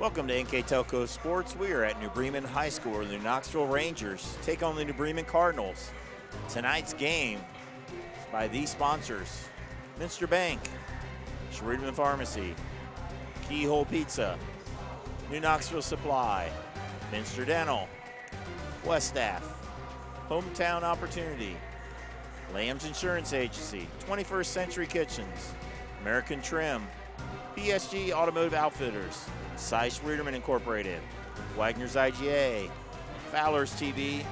Welcome to NKTelco Sports. We are at New Bremen High School where the Knoxville Rangers take on the New Bremen Cardinals. Tonight's game is by these sponsors: Minster Bank, Schreidman Pharmacy, Keyhole Pizza, New Knoxville Supply, Minster Dental, Westaff, Hometown Opportunity, Lamb's Insurance Agency, 21st Century Kitchens, American Trim, PSG Automotive Outfitters, Zeiss Schreidman Incorporated, Wagner's IGA, Fowler's TV,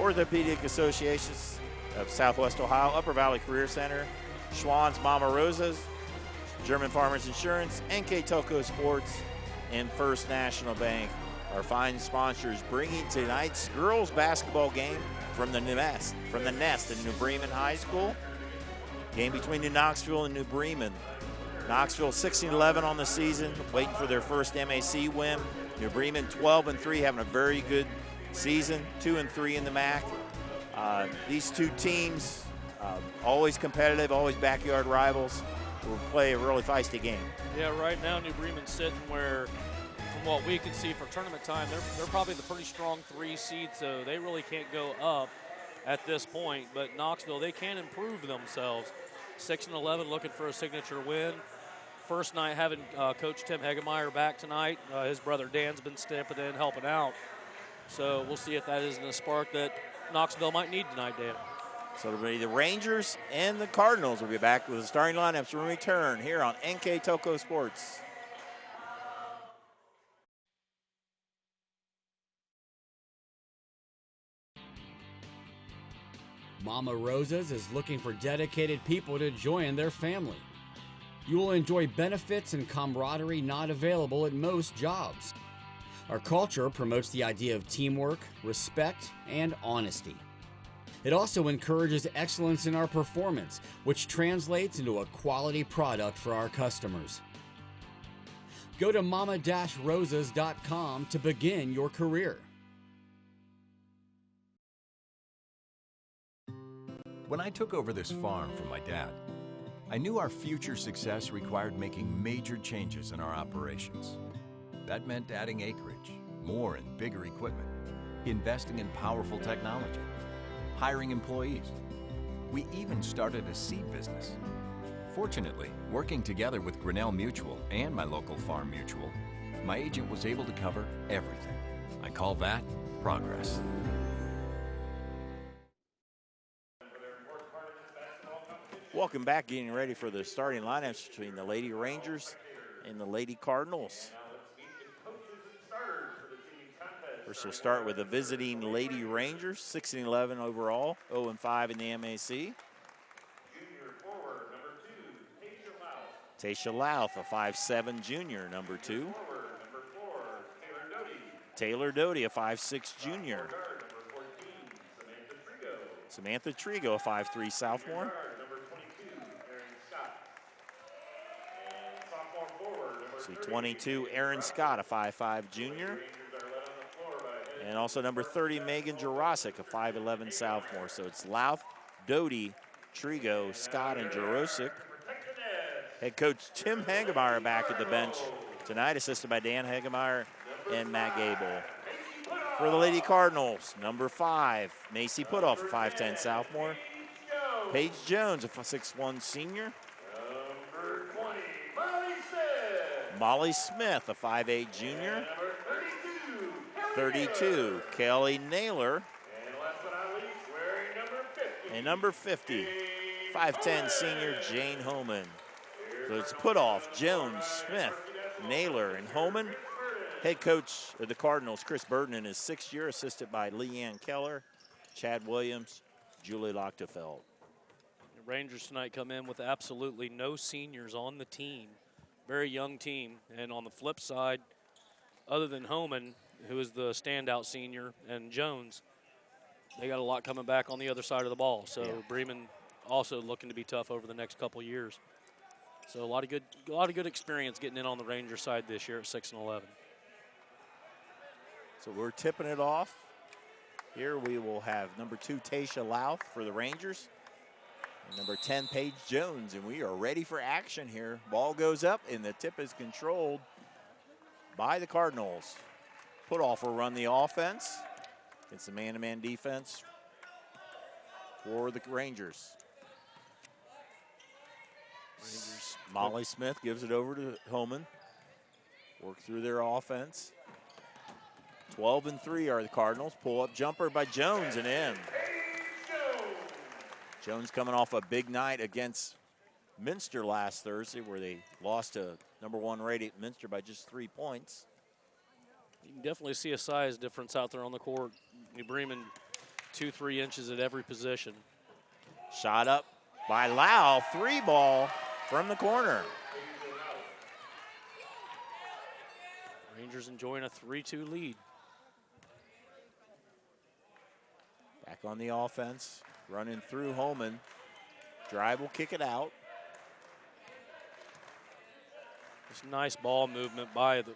Orthopedic Associations of Southwest Ohio, Upper Valley Career Center, Schwann's Mama Rosa's, German Farmers Insurance, NKTelco Sports, and First National Bank. Our fine sponsors bringing tonight's girls basketball game from the nest in New Bremen High School. Game between New Knoxville and New Bremen. Knoxville 16-11 on the season, waiting for their first MAC win. New Bremen 12-3, having a very good season, 2-3 in the MAC. These two teams, always competitive, always backyard rivals, will play a really feisty game. Yeah, right now New Bremen's sitting where, from what we can see for tournament time, they're probably the pretty strong 3 seed, so they really can't go up at this point. But Knoxville, they can improve themselves. 6-11, looking for a signature win. First night having Coach Tim Hegemeyer back tonight. His brother Dan's been stepping in, helping out. So we'll see if that isn't a spark that Knoxville might need tonight, Dan. So it'll be the Rangers and the Cardinals will be back with the starting lineups when we return here on NKTelco Sports. Mama Rosa's is looking for dedicated people to join their family. You will enjoy benefits and camaraderie not available at most jobs. Our culture promotes the idea of teamwork, respect, and honesty. It also encourages excellence in our performance, which translates into a quality product for our customers. Go to mama-rosas.com to begin your career. When I took over this farm from my dad, I knew our future success required making major changes in our operations. That meant adding acreage, more and bigger equipment, investing in powerful technology, hiring employees. We even started a seed business. Fortunately, working together with Grinnell Mutual and my local farm mutual, my agent was able to cover everything. I call that progress. Welcome back, getting ready for the starting lineups between the Lady Rangers and the Lady Cardinals. First, we'll start with the visiting Lady Rangers, 16-11 overall, 0-5 in the MAC. Junior forward, number 2, Tasha Louth, a 5'7" junior, number 2. Forward, number 4, Taylor Doty, a 5'6" junior. Guard, number 14, Samantha Trigo, a 5'3" sophomore. Guard, number 22, Aaron Scott. And sophomore forward, number 22, Aaron Scott, a 5'5" junior. Rangers are led on the floor by And also number 30, Megan Jurasic, a 5'11" sophomore. So it's Louth, Doty, Trigo, Scott, and Jurasic. Head coach Tim Hegemeyer back at the bench tonight, assisted by Dan Hegemeyer and Matt Gable. For the Lady Cardinals, number 5, Macy Putoff, a 5'10" sophomore. Paige Jones, a 6'1" senior. number 20, Molly Smith. Molly Smith, a 5'8" junior. Number 32, 32, Kelly Naylor. And last but not least, wearing number 50. And number 50, 5'10" senior Jane Homan. So it's Putoff, Jones, Smith, Naylor, and Homan. Head coach of the Cardinals, Chris Burton, in his 6th year, assisted by Leanne Keller, Chad Williams, Julie Lochtefeld. The Rangers tonight come in with absolutely no seniors on the team. Very young team. And on the flip side, other than Homan, who is the standout senior, and Jones, they got a lot coming back on the other side of the ball. So Bremen also looking to be tough over the next couple years. So a lot of good experience getting in on the Ranger side this year at 6-11. So we're tipping it off. Here we will have number 2, Tasha Louth for the Rangers. And number 10, Paige Jones. And we are ready for action here. Ball goes up and the tip is controlled by the Cardinals. Put-off will run the offense. It's a man-to-man defense for the Rangers. Molly Smith gives it over to Homan. Work through their offense. 12-3 are the Cardinals. Pull-up jumper by Jones and in. Jones coming off a big night against Minster last Thursday, where they lost to #1 rated Minster by just 3 points. You can definitely see a size difference out there on the court. New Bremen 2-3 inches at every position. Shot up by Lau, 3-ball from the corner. Rangers enjoying a 3-2 lead. Back on the offense, running through Holman. Drive will kick it out. Just nice ball movement by the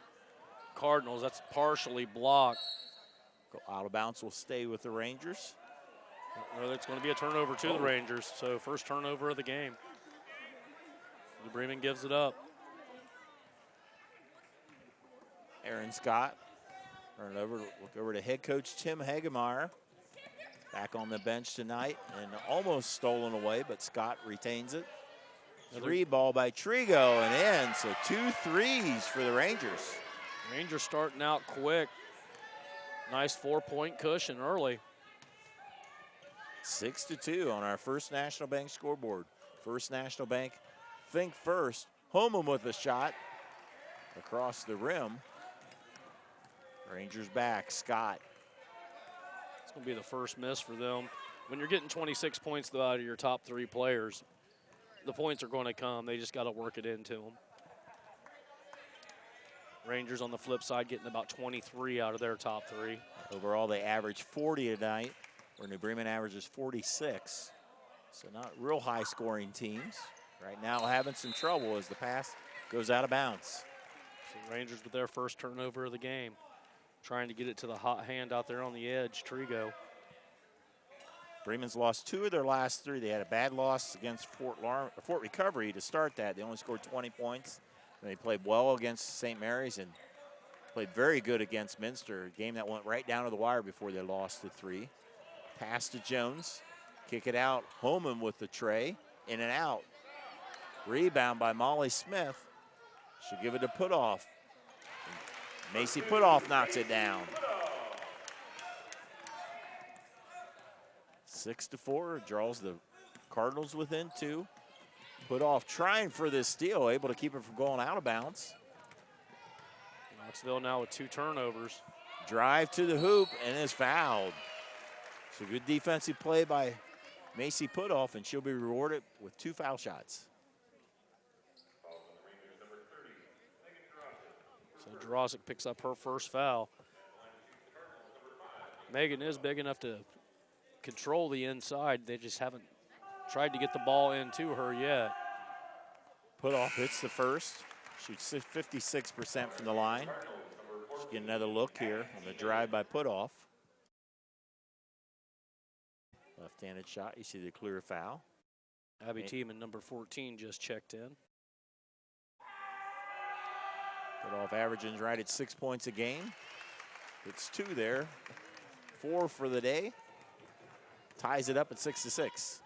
Cardinals. That's partially blocked. Go out of bounds will stay with the Rangers. Well, it's going to be a turnover to the Rangers. So first turnover of the game. New Bremen gives it up. Aaron Scott, turn it over, look over to head coach Tim Hagemeyer. Back on the bench tonight and almost stolen away, but Scott retains it. 3-ball by Trigo and in, so 2 threes for the Rangers. Rangers starting out quick. Nice 4-point cushion early. 6-2 on our First National Bank scoreboard. First National Bank, think first. Homan with a shot across the rim. Rangers back, Scott. It's going to be the first miss for them. When you're getting 26 points though out of your top 3 players, the points are going to come. They just got to work it into them. Rangers on the flip side getting about 23 out of their top 3. Overall, they average 40 tonight, where New Bremen averages 46. So not real high-scoring teams. Right now having some trouble as the pass goes out of bounds. So Rangers with their first turnover of the game. Trying to get it to the hot hand out there on the edge, Trigo. Bremen's lost 2 of their last 3. They had a bad loss against Fort Recovery to start that. They only scored 20 points. And they played well against St. Mary's and played very good against Minster, a game that went right down to the wire before they lost to 3. Pass to Jones, kick it out. Homan with the tray, in and out. Rebound by Molly Smith. She'll give it to Putoff. Macy Putoff knocks it down. 6-4, draws the Cardinals within 2. Putoff trying for this steal, able to keep it from going out of bounds. Knoxville now with 2 turnovers. Drive to the hoop and is fouled. So good defensive play by Macy Putoff, and she'll be rewarded with 2 foul shots. So Jurasic picks up her first foul. Megan is big enough to control the inside. They just haven't tried to get the ball into her yet. Putoff hits the first. Shoots 56% from the line. Let's get another look here on the drive by Putoff. Left-handed shot, you see the clear foul. Abby Tiemann, number 14, just checked in. Putoff averaging right at 6 points a game. It's 2 there. 4 for the day. Ties it up at 6-6.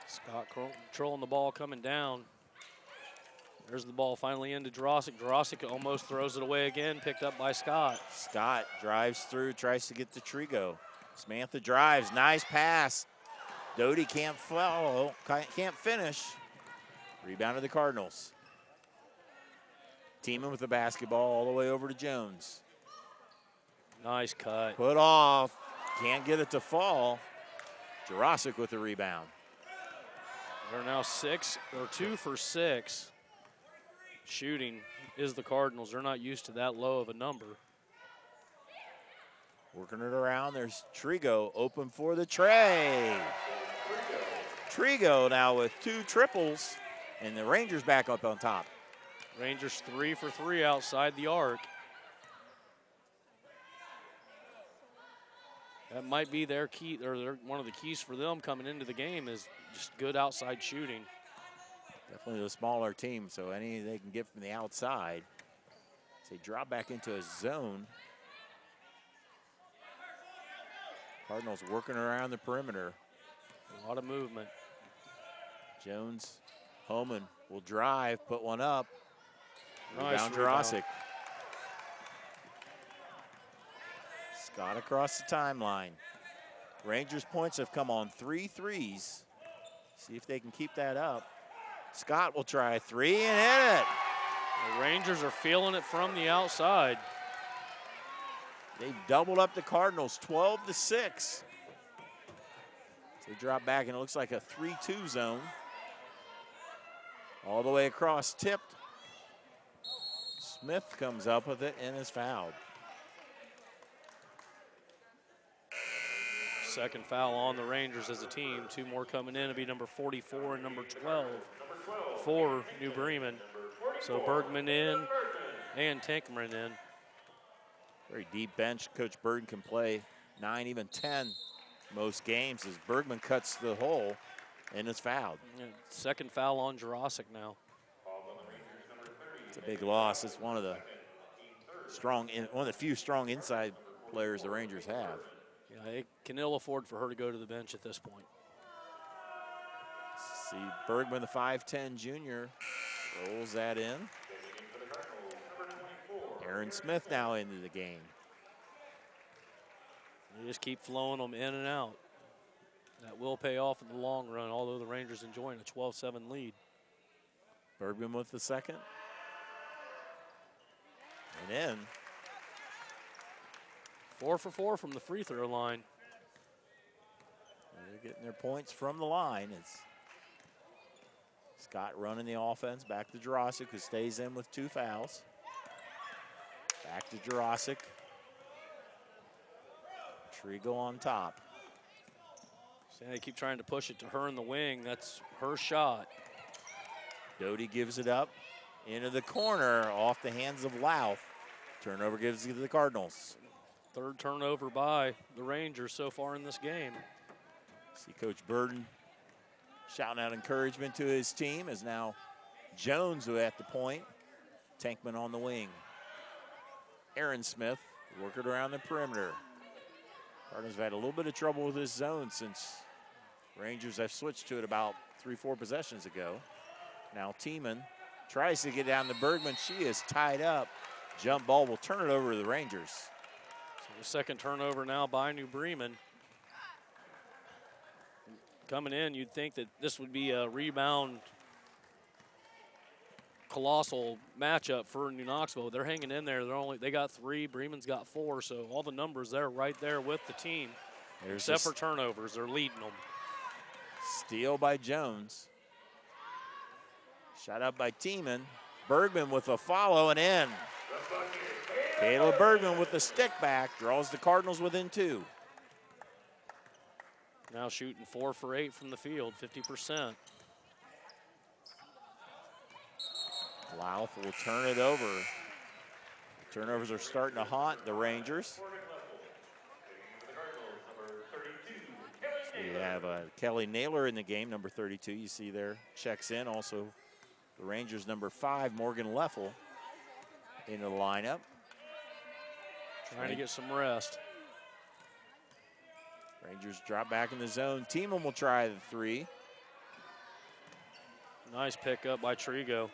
Scott controlling the ball coming down. There's the ball finally into Jurasic. Jurasic almost throws it away again, picked up by Scott. Scott drives through, tries to get to Trigo. Samantha drives, nice pass. Doty can't follow, can't finish. Rebound to the Cardinals. Teaming with the basketball all the way over to Jones. Nice cut. Putoff, can't get it to fall. Jurasic with the rebound. They're now 2 for 6. Shooting is the Cardinals. They're not used to that low of a number. Working it around, there's Trigo open for the tray. Trigo now with 2 triples, and the Rangers back up on top. Rangers 3 for 3 outside the arc. That might be their key, or one of the keys for them coming into the game is just good outside shooting. Definitely the smaller team, so any they can get from the outside. As they drop back into a zone. Cardinals working around the perimeter. A lot of movement. Jones, Homan will drive, put one up. Nice Rebound, Jurasic. Scott across the timeline. Rangers points have come on 3 threes. See if they can keep that up. Scott will try a 3 and hit it. The Rangers are feeling it from the outside. They've doubled up the Cardinals 12-6. They drop back and it looks like a 3-2 zone. All the way across, tipped. Smith comes up with it and is fouled. Second foul on the Rangers as a team. 2 more coming in. It'll be number 44 and number 12 for New Bremen. So Bergman in and Tankman in. Very deep bench. Coach Burden can play 9, even 10 most games as Bergman cuts the hole and is fouled. Yeah, second foul on Jurasic now. It's a big loss. It's one of the few strong inside players the Rangers have. Yeah, it can ill afford for her to go to the bench at this point. See Bergman, the 5'10 junior, rolls that in. Aaron Smith now into the game. They just keep flowing them in and out. That will pay off in the long run, although the Rangers enjoying a 12-7 lead. Bergman with the second. And in. 4 for 4 from the free throw line. They're getting their points from the line. It's Scott running the offense. Back to Jurasic, who stays in with 2 fouls. Back to Jurasic. Trigo on top. See, they keep trying to push it to her in the wing. That's her shot. Doty gives it up into the corner off the hands of Louth. Turnover gives it to the Cardinals. 3rd turnover by the Rangers so far in this game. See Coach Burden shouting out encouragement to his team as now Jones who at the point. Tankman on the wing. Aaron Smith working around the perimeter. Cardinals have had a little bit of trouble with this zone since Rangers have switched to it about 3-4 possessions ago. Now Tiemann tries to get down to Bergman. She is tied up. Jump ball will turn it over to the Rangers. So the second turnover now by New Bremen. Coming in, you'd think that this would be a rebound colossal matchup for New Knoxville. They're hanging in there. They got 3. Bremen's got 4. So all the numbers there, right there with the team. Except for turnovers, they're leading them. Steal by Jones. Shot up by Tiemann. Bergman with a follow and in. Caleb Bergman with the stick back draws the Cardinals within 2. Now shooting 4 for 8 from the field, 50%. Louth will turn it over. Turnovers are starting to haunt the Rangers. We have Kelly Naylor in the game, number 32. You see there, checks in. Also, the Rangers' number 5, Morgan Leffel, into the lineup. Trying to get some rest. Rangers drop back in the zone. Tiemann will try the 3. Nice pickup by Trigo.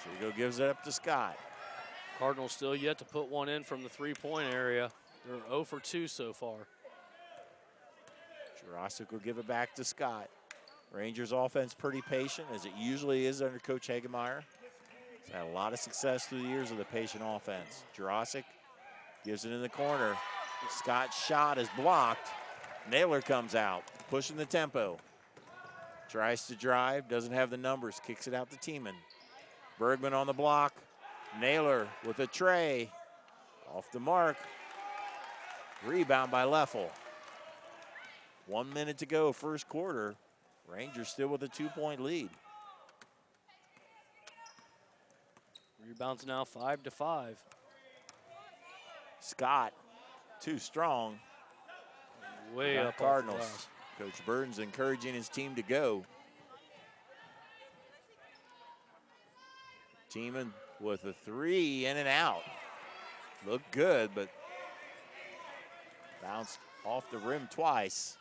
Trigo gives it up to Scott. Cardinals still yet to put one in from the 3-point area. They're 0 for 2 so far. Jurasic will give it back to Scott. Rangers offense pretty patient, as it usually is under Coach Hagemeyer. He's had a lot of success through the years with a patient offense. Jurasic gives it in the corner. Scott's shot is blocked. Naylor comes out, pushing the tempo. Tries to drive, doesn't have the numbers, kicks it out to Tiemann. Bergman on the block. Naylor with a tray. Off the mark. Rebound by Leffel. 1 minute to go, first quarter. Rangers still with a 2-point lead. Rebounds now 5-5. Scott, too strong. Way Got up Cardinals. Coach Burden's encouraging his team to go. Tiemann with a three, in and out. Looked good, but bounced off the rim twice.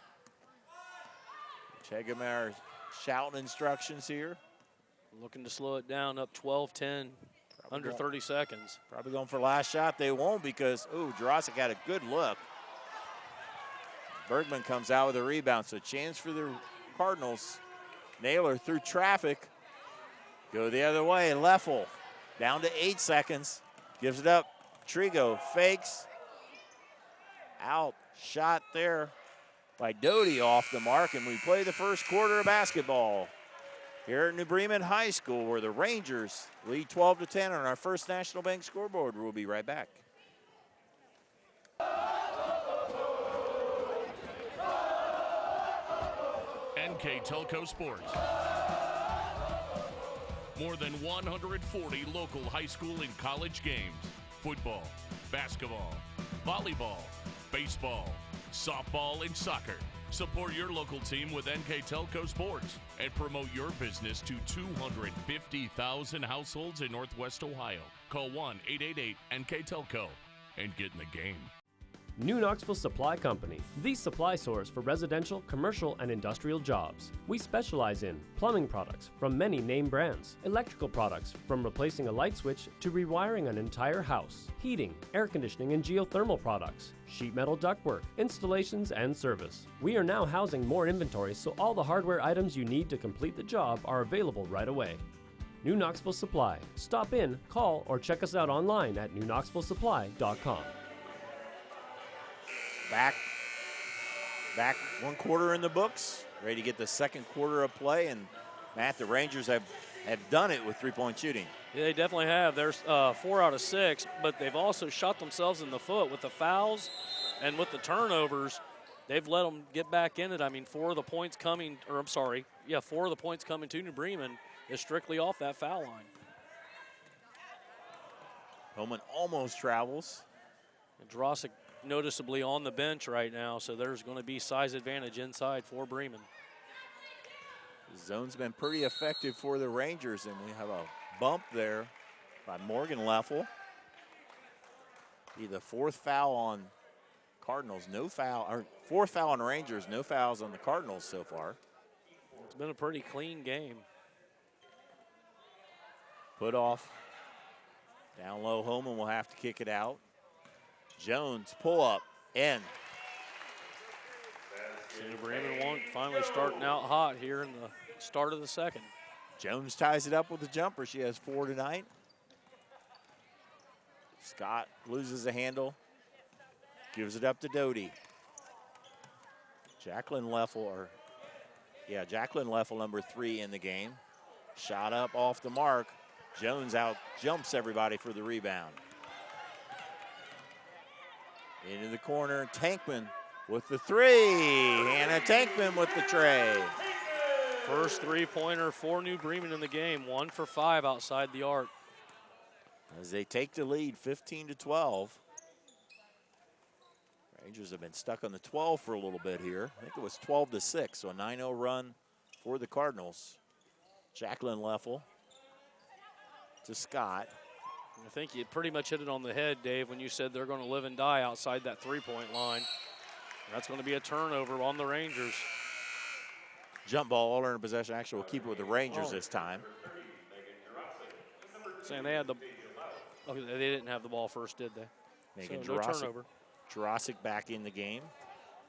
Chegamer shouting instructions here. Looking to slow it down, up 12-10, under 30 seconds. Probably going for last shot. They won't because, Jurasic had a good look. Bergman comes out with a rebound, so chance for the Cardinals. Naylor through traffic. Go the other way, Leffel down to 8 seconds. Gives it up, Trigo fakes. Out, shot there by Doty off the mark, and we play the first quarter of basketball here at New Bremen High School, where the Rangers lead 12-10 on our First National Bank scoreboard. We'll be right back. NKTelco Sports. More than 140 local high school and college games. Football, basketball, volleyball, baseball, softball, and soccer. Support your local team with NKTelco Sports and promote your business to 250,000 households in Northwest Ohio. Call 1-888-NKTelco and get in the game. New Knoxville Supply Company, the supply source for residential, commercial, and industrial jobs. We specialize in plumbing products from many name brands, electrical products from replacing a light switch to rewiring an entire house, heating, air conditioning, and geothermal products, sheet metal ductwork, installations, and service. We are now housing more inventory, so all the hardware items you need to complete the job are available right away. New Knoxville Supply. Stop in, call, or check us out online at newknoxvillesupply.com. Back 1 quarter in the books, ready to get the second quarter of play. And Matt, the Rangers have done it with three-point shooting. Yeah, they definitely have. There's 4 out of 6, but they've also shot themselves in the foot with the fouls and with the turnovers. They've let them get back in it. I mean, 4 of the points coming to New Bremen is strictly off that foul line. Holman almost travels. And Drossic noticeably on the bench right now, so there's going to be size advantage inside for Bremen. The zone's been pretty effective for the Rangers, and we have a bump there by Morgan Leffel. Be the 4th foul on Cardinals, no foul, or 4th foul on Rangers, no fouls on the Cardinals so far. It's been a pretty clean game. Put off. Down low, Holman will have to kick it out. Jones, pull up, in. New Bremen finally starting out hot here in the start of the second. Jones ties it up with a jumper. She has 4 tonight. Scott loses the handle, gives it up to Doty. Jacqueline Leffel, number 3 in the game. Shot up off the mark. Jones out jumps everybody for the rebound. Into the corner, Tankman with the 3. Hannah Tankman with the tray. First three-pointer for New Bremen in the game, 1 for 5 outside the arc. As they take the lead, 15-12. Rangers have been stuck on the 12 for a little bit here. I think it was 12-6, so a 9-0 run for the Cardinals. Jacqueline Leffel to Scott. I think you pretty much hit it on the head, Dave, when you said they're going to live and die outside that three-point line. That's going to be a turnover on the Rangers. Jump ball, all in possession. Actually, we'll keep it with the Rangers this time. Saying they had they didn't have the ball first, did they? Megan so no turnover. Jurasic back in the game.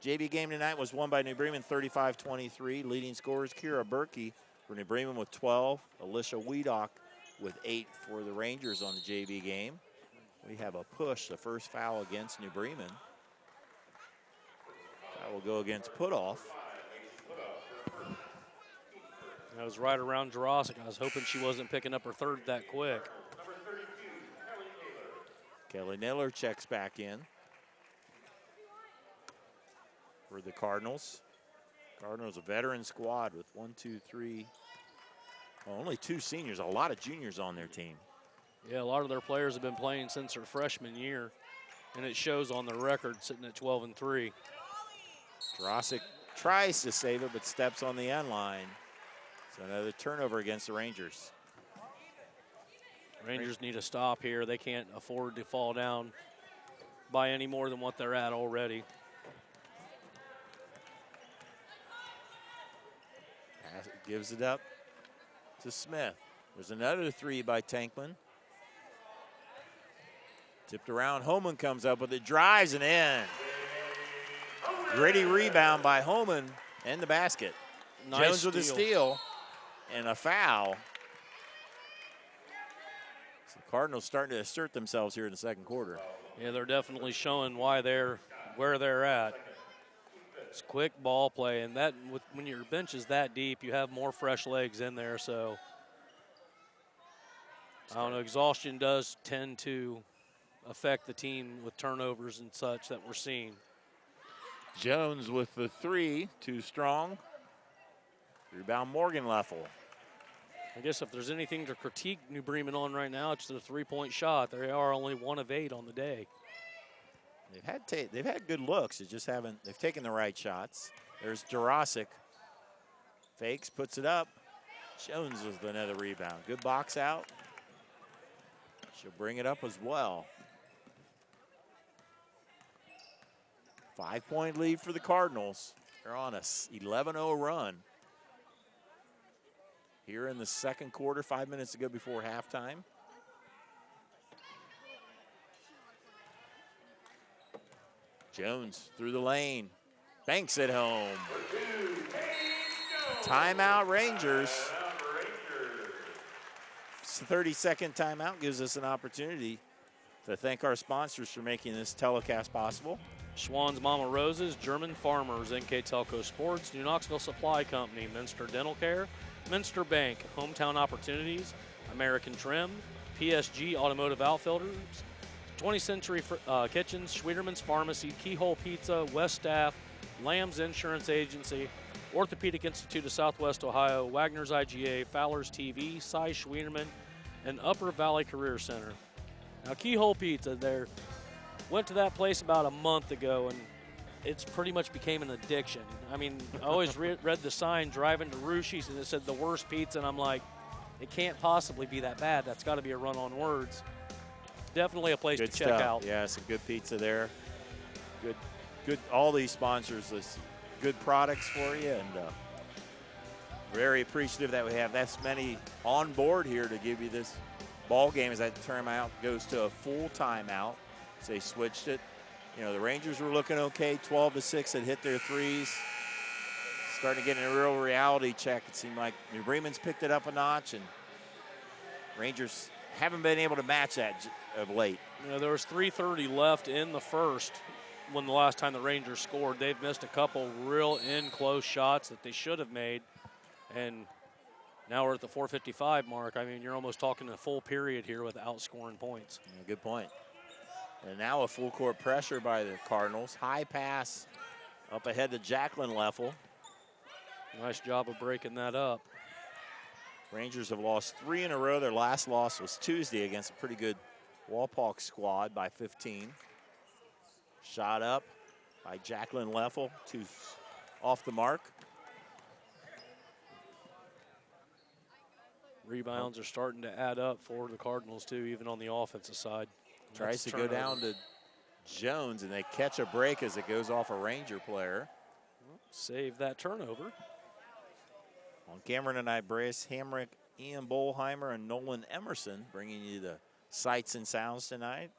JV game tonight was won by New Bremen 35-23. Leading scorers, Kira Berkey for New Bremen with 12. Alicia Wiedock with 8 for the Rangers on the JV game. We have a push, the first foul against New Bremen. That will go against Putoff. That was right around Jurasic. I was hoping she wasn't picking up her third that quick. Kelly Naylor checks back in for the Cardinals. Cardinals, a veteran squad with only 2 seniors, a lot of juniors on their team. Yeah, a lot of their players have been playing since their freshman year, and it shows on their record sitting at 12-3. Jurasic tries to save it, but steps on the end line. So another turnover against the Rangers. Rangers need to stop here. They can't afford to fall down by any more than what they're at already. Gives it up to Smith. There's another three by Tankman. Tipped around, Homan comes up with it, drives and in. Gritty rebound by Homan and the basket. Nice Jones with a steal and a foul. So the Cardinals starting to assert themselves here in the second quarter. Yeah, they're definitely showing why they're where they're at. It's quick ball play, and that when your bench is that deep, you have more fresh legs in there. So I don't know, exhaustion does tend to affect the team with turnovers and such that we're seeing. Jones with the three, too strong. Rebound Morgan Leffel. I guess if there's anything to critique New Bremen on right now, it's their three-point shot. They are only 1 of 8 on the day. They've had good looks. They just haven't. They've taken the right shots. There's Jurasic. Fakes, puts it up. Jones with another rebound. Good box out. She'll bring it up as well. 5-point lead for the Cardinals. They're on a 11-0 run. Here in the second quarter, 5 minutes to go before halftime. Jones through the lane, banks it home. Timeout Rangers. It's the 30-second timeout, gives us an opportunity to thank our sponsors for making this telecast possible. Schwann's Mama Roses, German Farmers, NKTelco Sports, New Knoxville Supply Company, Minster Dental Care, Minster Bank, Hometown Opportunities, American Trim, PSG Automotive Outfitters, 20th Century Kitchens, Schwederman's Pharmacy, Keyhole Pizza, West Staff, Lamb's Insurance Agency, Orthopedic Institute of Southwest Ohio, Wagner's IGA, Fowler's TV, Cy Schwederman, and Upper Valley Career Center. Now, Keyhole Pizza, there went to that place about a month ago, and it's pretty much became an addiction. I mean, I always read the sign driving to Rushi's, and it said the worst pizza, and I'm like, it can't possibly be that bad. That's got to be a run on words. Definitely a place Good to check stuff. out. Yeah, some good pizza there. Good. All these sponsors, this good products for you, and very appreciative that we have that many on board here to give you this ball game as that timeout goes to a full timeout. So they switched it. You know, the Rangers were looking okay, 12-6 had hit their threes. Starting to get a real reality check. It seemed like New Bremen's picked it up a notch, and Rangers haven't been able to match that of late. You know, there was 3:30 left in the first when the last time the Rangers scored. They've missed a couple real in-close shots that they should have made, and now we're at the 4:55 mark. I mean, you're almost talking a full period here without scoring points. Yeah, good point. And now a full court pressure by the Cardinals. High pass up ahead to Jacqueline Leffel. Nice job of breaking that up. Rangers have lost 3 in a row. Their last loss was Tuesday against a pretty good Walpock squad by 15. Shot up by Jacqueline Leffel, 2 off the mark. Rebounds are starting to add up for the Cardinals too, even on the offensive side. Tries to go down to Jones, and they catch a break as it goes off a Ranger player. Save that turnover. On camera tonight, Brace Hamrick, Ian Bolheimer, and Nolan Emerson bringing you the sights and sounds tonight,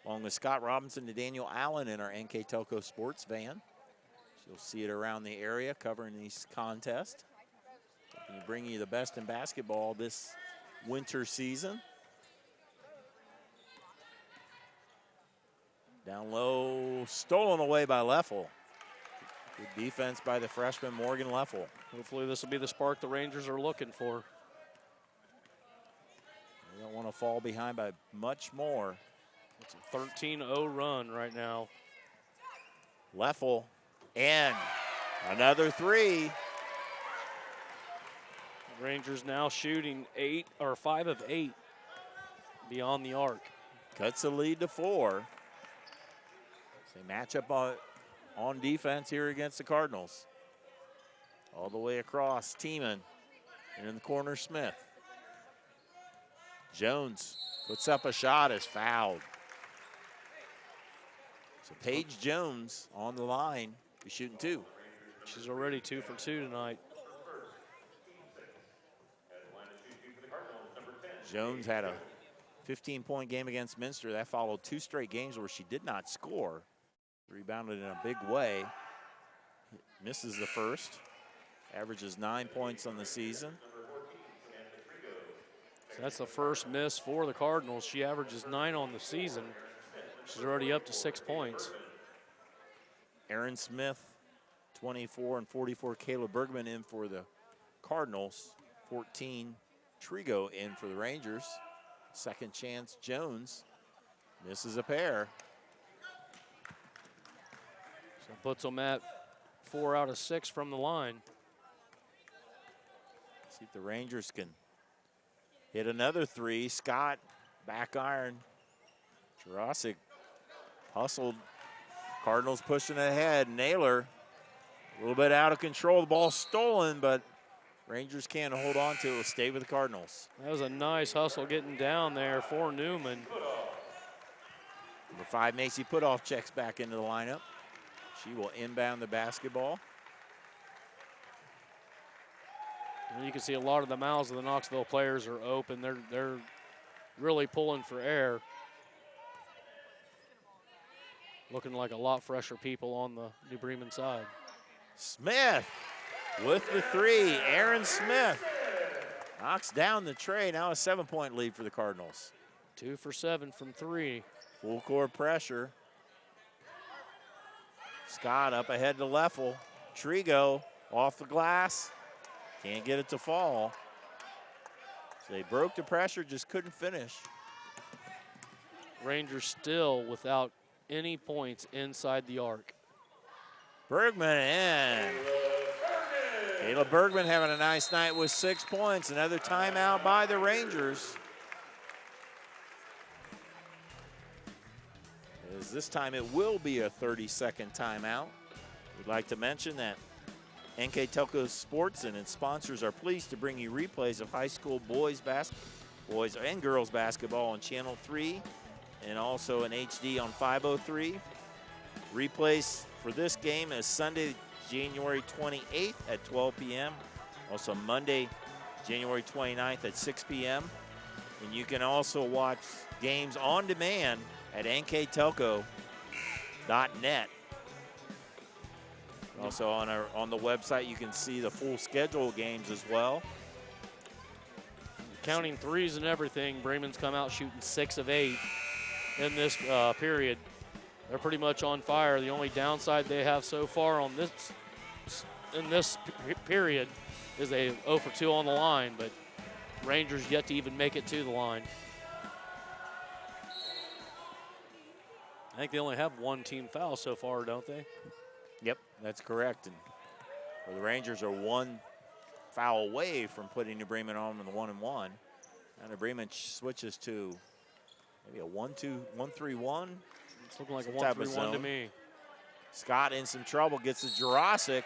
along with Scott Robinson and Daniel Allen in our NKTelco Sports van. So you'll see it around the area covering these contests. Bringing you the best in basketball this winter season. Down low, stolen away by Leffel. Good defense by the freshman Morgan Leffel. Hopefully this will be the spark the Rangers are looking for. They don't want to fall behind by much more. It's a 13-0 run right now. Leffel, and another three. Rangers now shooting 5 of 8 beyond the arc. Cuts the lead to 4. So they match up on defense here against the Cardinals. All the way across, Tiemann, and in the corner, Smith. Jones puts up a shot, is fouled. So Paige Jones on the line, is shooting 2. She's already 2 for 2 tonight. Jones had a 15-point game against Minster. That followed 2 straight games where she did not score. Rebounded in a big way. Misses the first. Averages 9 points on the season. So that's the first miss for the Cardinals. She averages 9 on the season. She's already up to 6 points. Aaron Smith, 24 and 44. Kayla Bergman in for the Cardinals. 14, Trigo in for the Rangers. Second chance, Jones misses a pair. So puts them at 4 out of 6 from the line. See if the Rangers can hit another 3. Scott, back iron. Jurasic hustled. Cardinals pushing ahead. Naylor, a little bit out of control. The ball stolen, but Rangers can't hold on to it. Will stay with the Cardinals. That was a nice hustle getting down there for Newman. Number 5, Macy Putoff checks back into the lineup. She will inbound the basketball. And you can see a lot of the mouths of the Knoxville players are open. They're really pulling for air. Looking like a lot fresher people on the New Bremen side. Smith with the 3. Aaron Smith knocks down the tray. Now a 7-point lead for the Cardinals. 2 for 7 from 3. Full court pressure. Scott up ahead to Leffel. Trigo off the glass. Can't get it to fall. So they broke the pressure, just couldn't finish. Rangers still without any points inside the arc. Bergman in. Kayla Bergman having a nice night with 6 points. Another timeout by the Rangers. As this time it will be a 30-second timeout. We'd like to mention that NKTelco Sports and its sponsors are pleased to bring you replays of high school boys and girls basketball on Channel 3 and also in HD on 503. Replays for this game is Sunday, January 28th at 12 p.m. Also Monday, January 29th at 6 p.m. And you can also watch games on demand at nktelco.net. Also on the website, you can see the full schedule of games as well. Counting threes and everything, Bremen's come out shooting 6 of 8 in this period. They're pretty much on fire. The only downside they have so far on this period is a 0 for 2 on the line, but Rangers yet to even make it to the line. I think they only have 1 team foul so far, don't they? Yep, that's correct. And the Rangers are 1 foul away from putting New Bremen on in the 1-and-1. And New Bremen switches to maybe a 1-2, 1-3-1. It's looking like a 1-3-1 to me. Scott in some trouble, gets to Jurasic.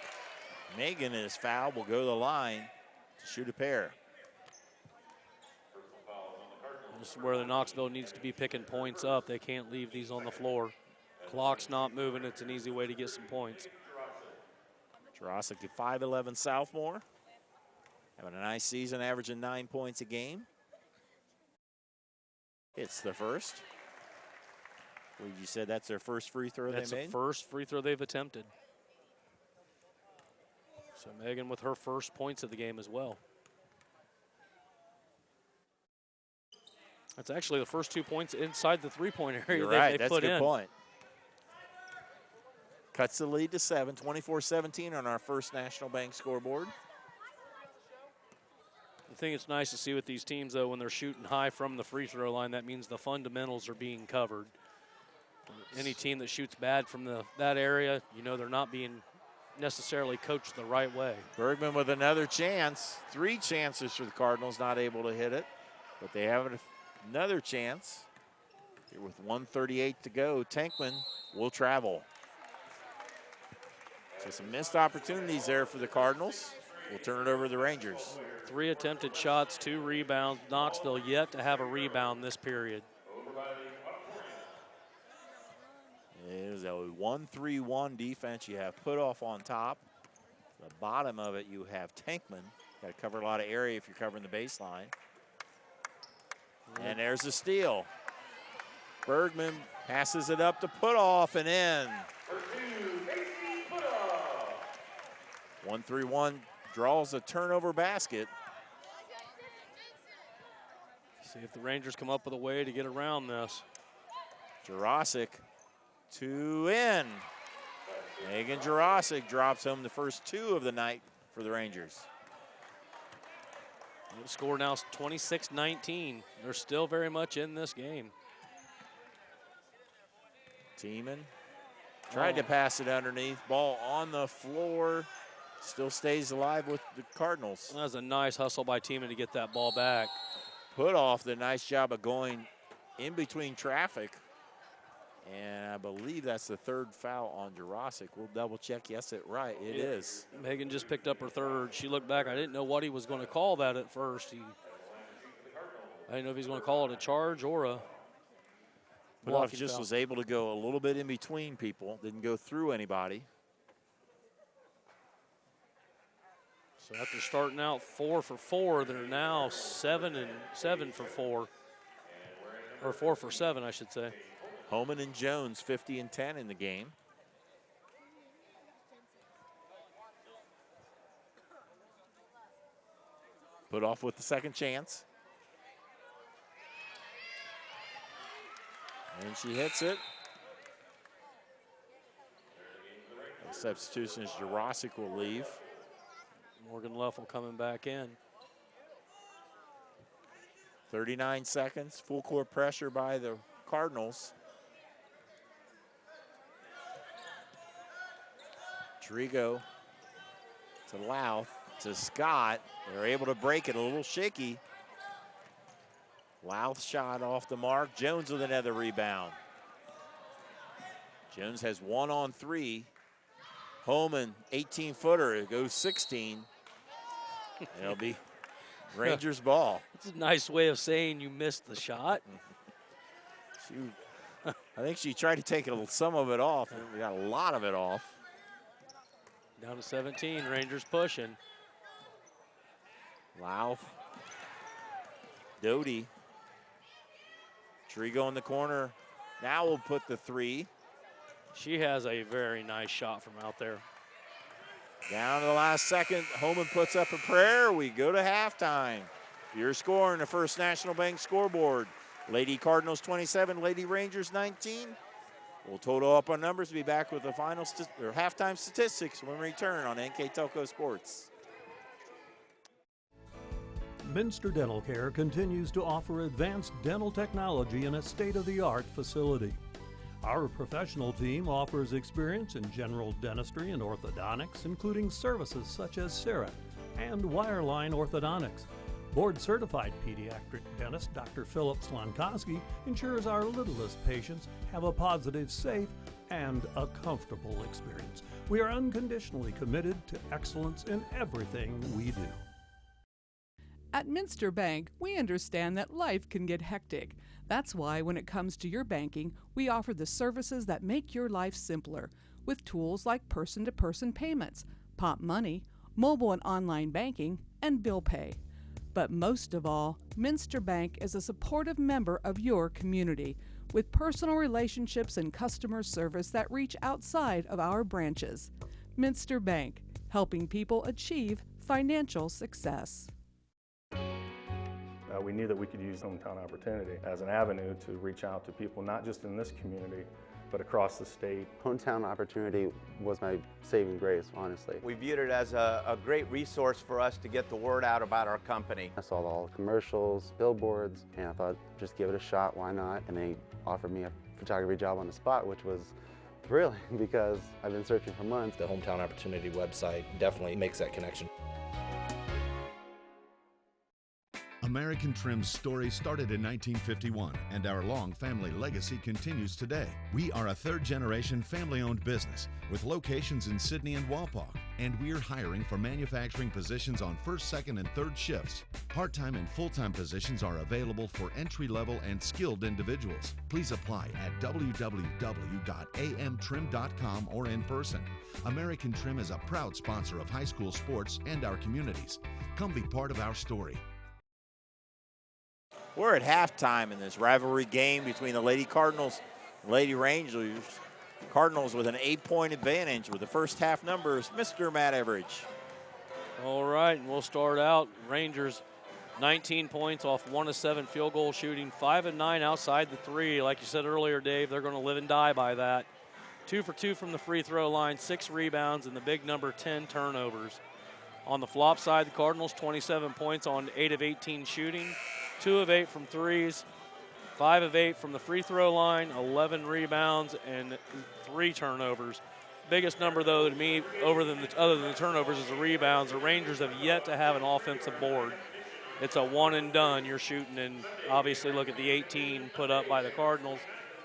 Megan is fouled, will go to the line to shoot a pair. This is where the Knoxville needs to be picking points up. They can't leave these on the floor. Clock's not moving. It's an easy way to get some points. Jurasic, the 5'11" sophomore. Having a nice season, averaging 9 points a game. It's the first. I believe you said that's their first free throw they made? That's the first free throw they've attempted. So Megan with her first points of the game as well. That's actually the first 2 points inside the three-point area You're that right, they that's put a good in. point. Cuts the lead to 7, 24-17 on our first National Bank scoreboard. I think it's nice to see with these teams, though, when they're shooting high from the free throw line, that means the fundamentals are being covered. Any team that shoots bad from that area, you know they're not being necessarily coached the right way. Bergman with another chance. 3 chances for the Cardinals, not able to hit it. But they have another chance. Here with 1:38 to go, Tankman will travel. So some missed opportunities there for the Cardinals. will turn it over to the Rangers. 3 attempted shots, 2 rebounds. Knoxville yet to have a rebound this period. It is a 1-3-1 defense. You have Putoff on top. The bottom of it, you have Tankman. Got to cover a lot of area if you're covering the baseline. And there's a steal. Bergman passes it up to Putoff and in. 1-3-1 draws a turnover basket. See if the Rangers come up with a way to get around this. Jurasic, 2 in. Megan Jurasic drops home the first 2 of the night for the Rangers. The score now is 26-19. They're still very much in this game. Tiemann tried to pass it underneath. Ball on the floor. Still stays alive with the Cardinals. That was a nice hustle by Tiemann to get that ball back. Putoff did a nice job of going in between traffic. And I believe that's the 3rd foul on Jurasic. We'll double check. Yes, it is. Megan just picked up her 3rd. She looked back. I didn't know what he was going to call that at first. I didn't know if he was going to call it a charge or a Putoff just was able to go a little bit in between people. Didn't go through anybody. So after starting out 4 for 4, they're now 7 for 4. Or 4 for 7, I should say. Homan and Jones 50 and 10 in the game. Putoff with the second chance. And she hits it. The substitution is Jurasic will leave. Morgan Leffel coming back in. 39 seconds, full court pressure by the Cardinals. Trigo to Louth to Scott. They're able to break it, a little shaky. Louth shot off the mark. Jones with another rebound. Jones has 1 on 3. Homan, 18-footer, it goes 16. It'll be Rangers ball. It's a nice way of saying you missed the shot. I think she tried to take some of it off. We got a lot of it off. Down to 17, Rangers pushing. Louth. Doty. Trigo in the corner. Now we'll put the 3. She has a very nice shot from out there. Down to the last second, Homan puts up a prayer. We go to halftime. Your score in the First National Bank scoreboard. Lady Cardinals 27, Lady Rangers 19. We'll total up our numbers. Be back with the final halftime statistics when we return on NKTelco Sports. Minster Dental Care continues to offer advanced dental technology in a state-of-the-art facility. Our professional team offers experience in general dentistry and orthodontics, including services such as CEREC and wireline orthodontics. Board-certified pediatric dentist Dr. Philip Slonkowski ensures our littlest patients have a positive, safe, and a comfortable experience. We are unconditionally committed to excellence in everything we do. At Minster Bank, we understand that life can get hectic. That's why when it comes to your banking, we offer the services that make your life simpler with tools like person-to-person payments, Pop Money, mobile and online banking, and bill pay. But most of all, Minster Bank is a supportive member of your community with personal relationships and customer service that reach outside of our branches. Minster Bank, helping people achieve financial success. We knew that we could use Hometown Opportunity as an avenue to reach out to people, not just in this community, but across the state. Hometown Opportunity was my saving grace, honestly. We viewed it as a great resource for us to get the word out about our company. I saw all the commercials, billboards, and I thought, just give it a shot, why not? And they offered me a photography job on the spot, which was thrilling because I've been searching for months. The Hometown Opportunity website definitely makes that connection. American Trim's story started in 1951, and our long family legacy continues today. We are a third-generation family-owned business with locations in Sydney and Walpock, and we're hiring for manufacturing positions on first, second, and third shifts. Part-time and full-time positions are available for entry-level and skilled individuals. Please apply at www.amtrim.com or in person. American Trim is a proud sponsor of high school sports and our communities. Come be part of our story. We're at halftime in this rivalry game between the Lady Cardinals and Lady Rangers. Cardinals with an 8-point advantage with the first half numbers, Mr. Matt Everidge. All right, and we'll start out. Rangers 19 points off 1 of 7 field goal shooting, 5 of 9 outside the 3. Like you said earlier, Dave, they're going to live and die by that. 2 for 2 from the free throw line, 6 rebounds, and the big number 10 turnovers. On the flop side, the Cardinals 27 points on 8 of 18 shooting, 2 of 8 from threes, 5 of 8 from the free throw line, 11 rebounds, and 3 turnovers. Biggest number, though, to me, other than the turnovers, is the rebounds. The Rangers have yet to have an offensive board. It's a one and done. You're shooting, and obviously look at the 18 put up by the Cardinals,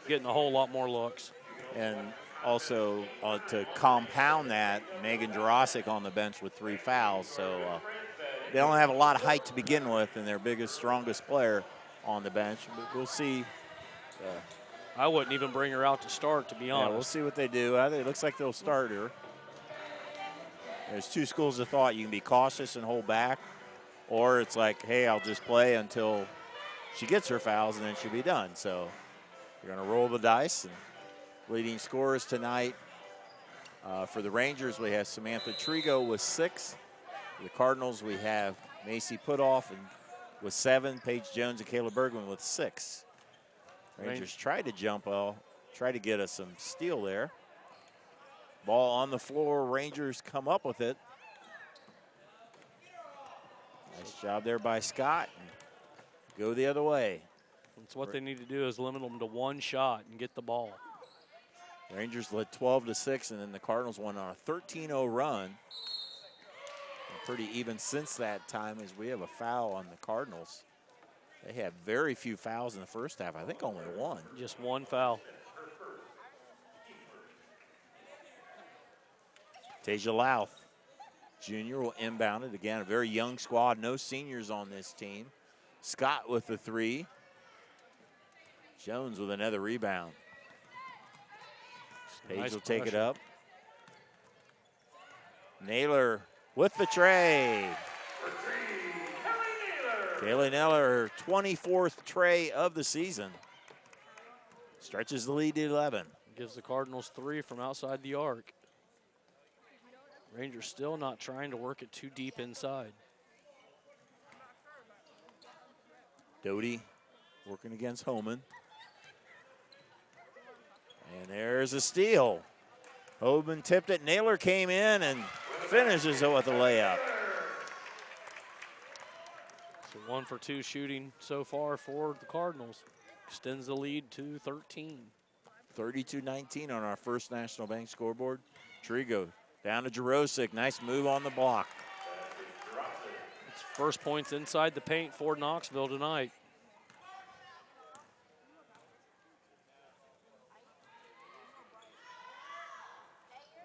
getting a whole lot more looks. And also to compound that, Megan Jurasic on the bench with 3 fouls. So they don't have a lot of height to begin with, and their biggest, strongest player on the bench. But we'll see. I wouldn't even bring her out to start, to be honest. Yeah, we'll see what they do. It looks like they'll start her. There's 2 schools of thought. You can be cautious and hold back, or it's like, hey, I'll just play until she gets her fouls and then she'll be done. So you're going to roll the dice. And leading scorers tonight for the Rangers, we have Samantha Trigo with 6. For the Cardinals, we have Macy Putoff and with 7, Paige Jones and Kayla Bergman with 6. Rangers tried to jump ball, try to get us some steal there. Ball on the floor, Rangers come up with it. Nice job there by Scott. Go the other way. That's what they need to do, is limit them to 1 shot and get the ball. Rangers led 12-6, and then the Cardinals went on a 13-0 run. And pretty even since that time, as we have a foul on the Cardinals. They had very few fouls in the first half. I think only 1. Just 1 foul. Tasia Louth, junior, will inbound it. Again, a very young squad. No seniors on this team. Scott with the 3. Jones with another rebound. Page will take it up. Naylor with the tray. Kaylee Naylor, her 24th tray of the season. Stretches the lead to 11. Gives the Cardinals 3 from outside the arc. Rangers still not trying to work it too deep inside. Doty working against Homan. And there's a steal. Homan tipped it. Naylor came in and finishes it with a layup. So 1 for 2 shooting so far for the Cardinals. Extends the lead to 13. 32-19 on our First National Bank scoreboard. Trigo down to Jurosic. Nice move on the block. It's first points inside the paint for Knoxville tonight.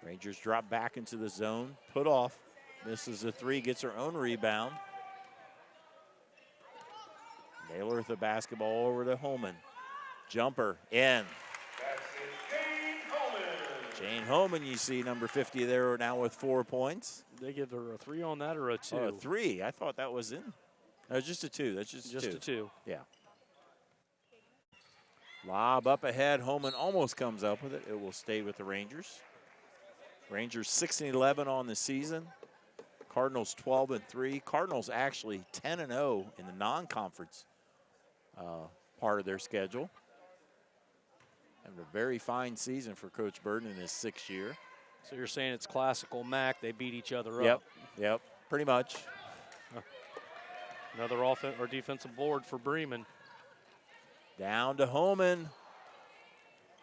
Rangers drop back into the zone. Put off. Misses a 3, gets her own rebound. Naylor with the basketball over to Holman. Jumper in. Jane Holman, you see number 50 there now with 4 points. They give her a 3 on that or a 2? Oh, a 3. I thought that was in. No, just a 2. That's just a 2. Yeah. Lob up ahead. Holman almost comes up with it. It will stay with the Rangers. Rangers 6-11 on the season. Cardinals 12-3. Cardinals actually 10-0 in the non-conference part of their schedule. Having a very fine season for Coach Burden in his 6th year. So you're saying it's classical MAC, they beat each other Yep, up. yep, pretty much. Another offense or defensive board for Bremen. Down to Holman.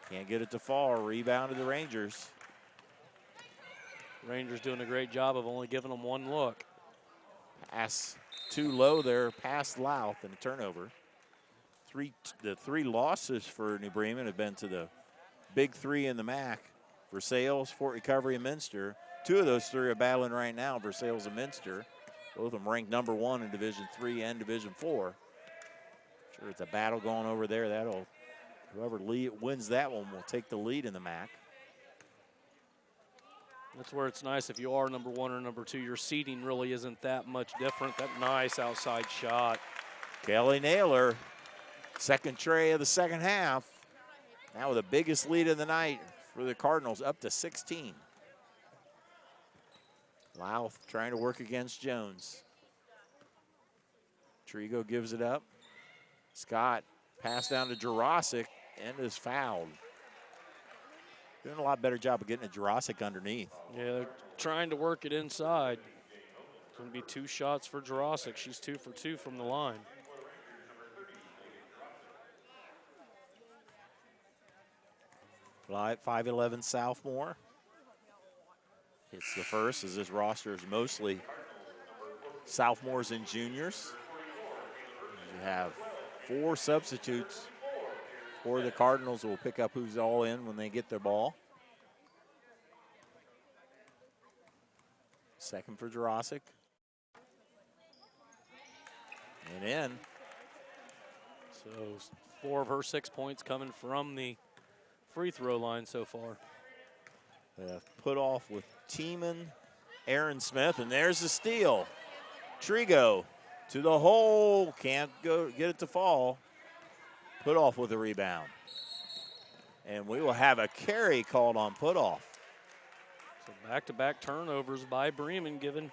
Can't get it to fall. Rebound to the Rangers. Rangers doing a great job of only giving them 1 look. Pass too low there, past Louth, and a turnover. The three losses for New Bremen have been to the big three in the MAC, Versailles, Fort Recovery, and Minster. Two of those three are battling right now, Versailles and Minster. Both of them ranked #1 in Division III and Division IV. Sure, it's a battle going over there. Whoever wins that one will take the lead in the MAC. That's where it's nice if you are #1 or #2. Your seating really isn't that much different. That nice outside shot. Kelly Naylor, second tray of the second half. Now with the biggest lead of the night for the Cardinals, up to 16. Louth trying to work against Jones. Trigo gives it up. Scott pass down to Jurasic and is fouled. Doing a lot better job of getting a Jurasic underneath. Yeah, they're trying to work it inside. It's going to be 2 shots for Jurasic. She's 2 for 2 from the line. Like 5'11" sophomore. It's the first, as this roster is mostly sophomores and juniors. You have 4 substitutes for the Cardinals who will pick up who's all in when they get their ball. Second for Jurasic. And in. So 4 of her 6 points coming from the free throw line so far. Put off with Tiemann, Aaron Smith, and there's the steal. Trigo to the hole, can't go get it to fall. Put off with a rebound. And we will have a carry called on put off. So back-to-back turnovers by Bremen, giving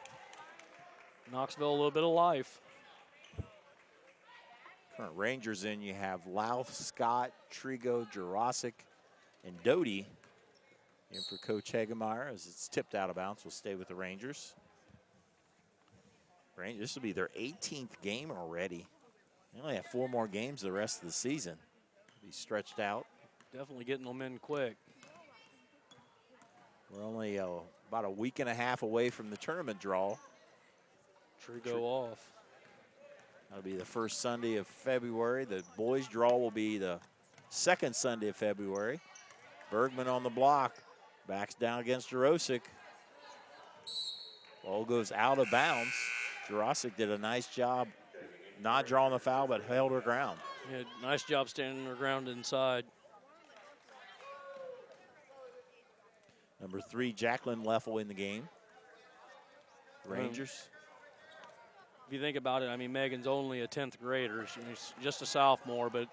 Knoxville a little bit of life. Current Rangers in, you have Louth, Scott, Trigo, Jurasic, and Doty in for Coach Hagemeyer as it's tipped out of bounds. Will stay with the Rangers. This will be their 18th game already. They only have 4 more games the rest of the season. Be stretched out. Definitely getting them in quick. We're only about a week and a half away from the tournament draw. Trigo off. That'll be the first Sunday of February. The boys' draw will be the second Sunday of February. Bergman on the block. Backs down against Jurasic. Ball goes out of bounds. Jurasic did a nice job not drawing the foul, but held her ground. Yeah, nice job standing her ground inside. Number 3, Jacqueline Leffel in the game. Rangers. If you think about it, I mean, Megan's only a 10th grader. She's just a sophomore, but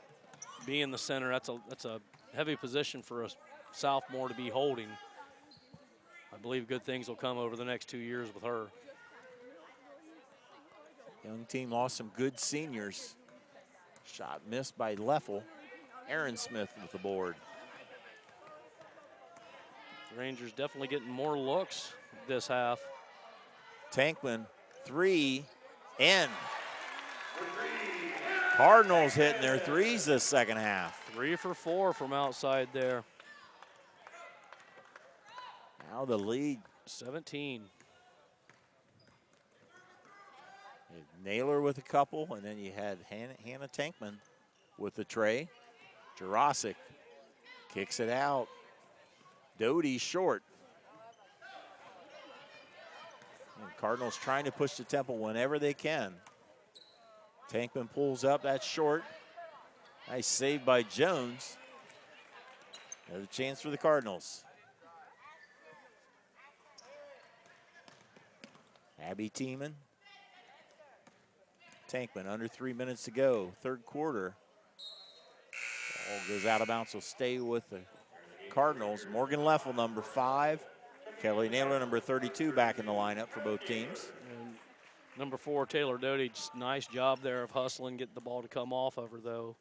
being the center, that's a heavy position for a sophomore to be holding. I believe good things will come over the next 2 years with her. Young team lost some good seniors. Shot missed by Leffel. Aaron Smith with the board. The Rangers definitely getting more looks this half. Tankman, 3, in. Cardinals hitting their threes this second half. 3 for 4 from outside there. Now the lead. 17. Naylor with a couple, and then you had Hannah Tankman with the tray. Jurasic kicks it out. Doty short. And Cardinals trying to push the tempo whenever they can. Tankman pulls up, that's short. Nice save by Jones. Another chance for the Cardinals. Abby Tiemann. Tankman, under 3 minutes to go, third quarter. Ball goes out of bounds, so stay with the Cardinals. Morgan Leffel, number 5. Kelly Naylor, number 32, back in the lineup for both teams. And number 4, Taylor Doty, just nice job there of hustling, getting the ball to come off of her, though.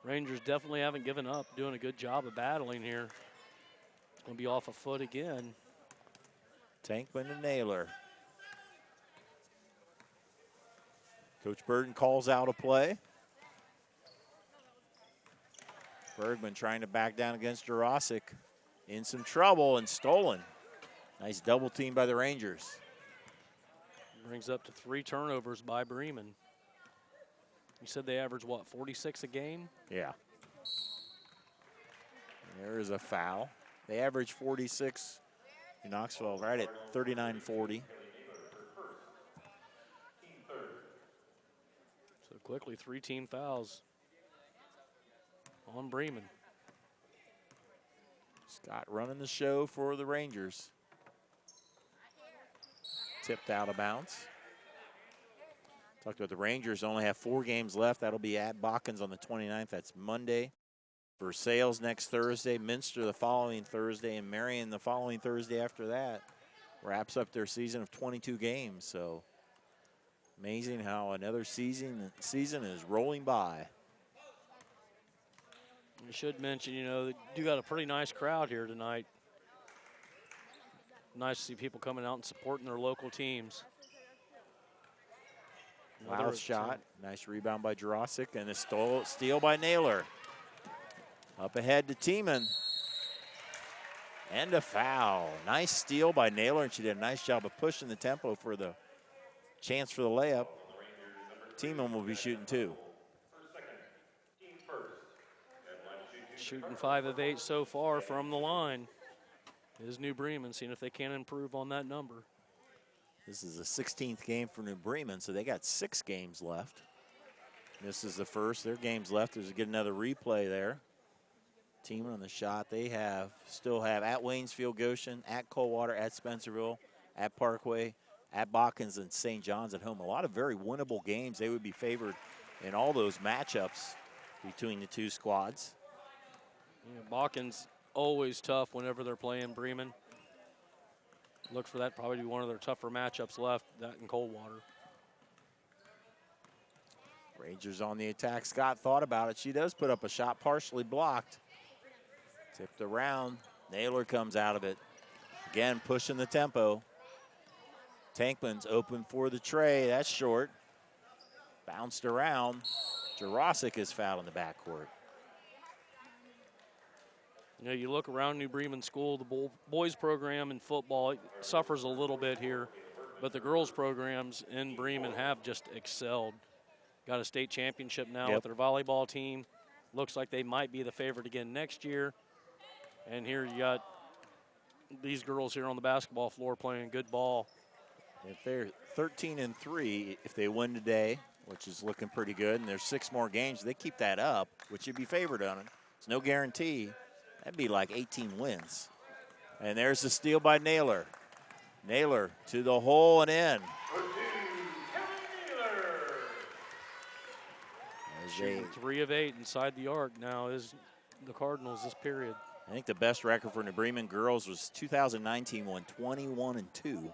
Rangers definitely haven't given up, doing a good job of battling here. It's going to be off a foot again. Tankman and Naylor. Coach Burton calls out a play. Bergman trying to back down against Jurasic. In some trouble and stolen. Nice double team by the Rangers. Brings up to 3 turnovers by Bremen. You said they average, what, 46 a game? Yeah. There is a foul. They average 46 in Knoxville, right at 39-40. So quickly, 3 team fouls on Bremen. Scott running the show for the Rangers. Tipped out of bounds. Talked about the Rangers only have 4 games left. That'll be at Botkins on the 29th. That's Monday. Versailles next Thursday, Minster the following Thursday, and Marion the following Thursday after that. Wraps up their season of 22 games. So amazing how another season is rolling by. You should mention, you know, they do got a pretty nice crowd here tonight. Nice to see people coming out and supporting their local teams. Wild shot, nice rebound by Jurasic, and a steal by Naylor. Up ahead to Tiemann. And a foul. Nice steal by Naylor, and she did a nice job of pushing the tempo for the chance for the layup. Tiemann will be shooting 2. Shooting 5 of 8 so far from the line is New Bremen, seeing if they can improve on that number. This is the 16th game for New Bremen, so they got 6 games left. This is the first. Their games left is to get another replay there. Tiemann on the shot. They still have at Waynesfield, Goshen, at Coldwater, at Spencerville, at Parkway, at Botkins, and St. John's at home. A lot of very winnable games. They would be favored in all those matchups between the 2 squads. Yeah, Botkins always tough whenever they're playing Bremen. Look for that probably to be one of their tougher matchups left, that in Coldwater. Rangers on the attack. Scott thought about it. She does put up a shot partially blocked. Tipped around. Naylor comes out of it. Again, pushing the tempo. Tankman's open for the tray. That's short. Bounced around. Jurasic is fouled in the backcourt. You know, you look around New Bremen School, the boys program in football suffers a little bit here, but the girls programs in Bremen have just excelled. Got a state championship now with their volleyball team. Looks like they might be the favorite again next year. And here you got these girls here on the basketball floor playing good ball. If they're 13-3, if they win today, which is looking pretty good, and there's 6 more games, they keep that up, which you'd be favored on it. It's no guarantee. That'd be like 18 wins. And there's the steal by Naylor. Naylor to the hole and in. Shooting 3 of 8 inside the arc now is the Cardinals this period. I think the best record for New Bremen girls was 2019, won 21-2.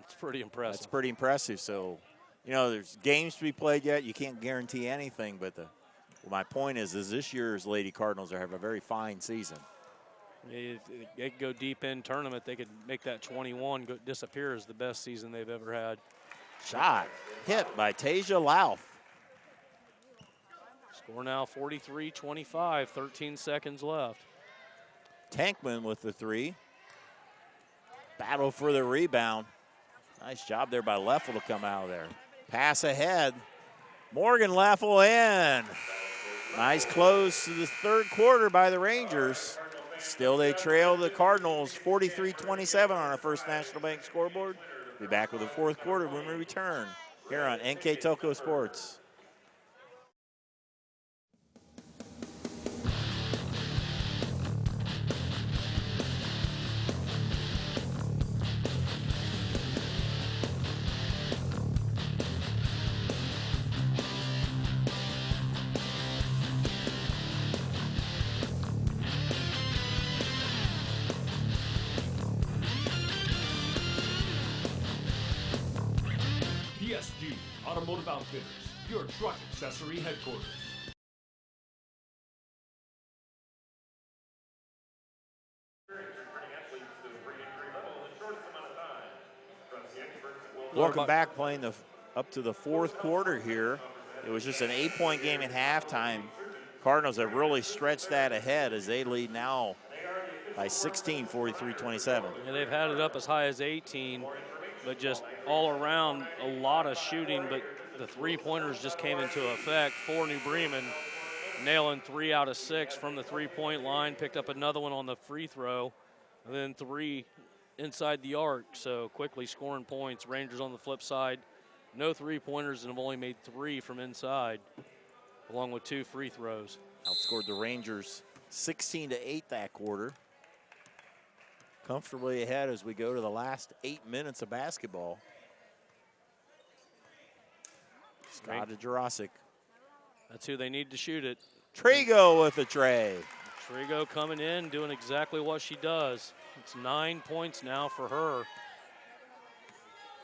It's pretty impressive. That's pretty impressive. So, you know, there's games to be played yet. You can't guarantee anything, but my point is this year's Lady Cardinals have a very fine season. If they could go deep in tournament, they could make that 21 disappear as the best season they've ever had. Shot hit by Tasia Lauf. Score now 43-25, 13 seconds left. Tankman with the 3. Battle for the rebound. Nice job there by Leffel to come out of there. Pass ahead. Morgan Leffel in. Nice close to the 3rd quarter by the Rangers. Still they trail the Cardinals 43-27 on our First National Bank scoreboard. Be back with the 4th quarter when we return here on NKTelco Sports. PSG Automotive Outfitters, your truck accessory headquarters. Welcome back, playing up to the 4th quarter here. It was just an 8-point game at halftime. Cardinals have really stretched that ahead as they lead now by 16, 43-27. Yeah, they've had it up as high as 18, but just all around a lot of shooting, but the three-pointers just came into effect for New Bremen, nailing 3 out of 6 from the three-point line, picked up another one on the free throw, and then 3 inside the arc, so quickly scoring points. Rangers on the flip side, no three-pointers and have only made 3 from inside, along with 2 free throws. Outscored the Rangers 16-8 that quarter. Comfortably ahead as we go to the last 8 minutes of basketball. Scott Jurasic. That's who they need to shoot it. Trigo with the tray. Trigo coming in, doing exactly what she does. It's 9 points now for her.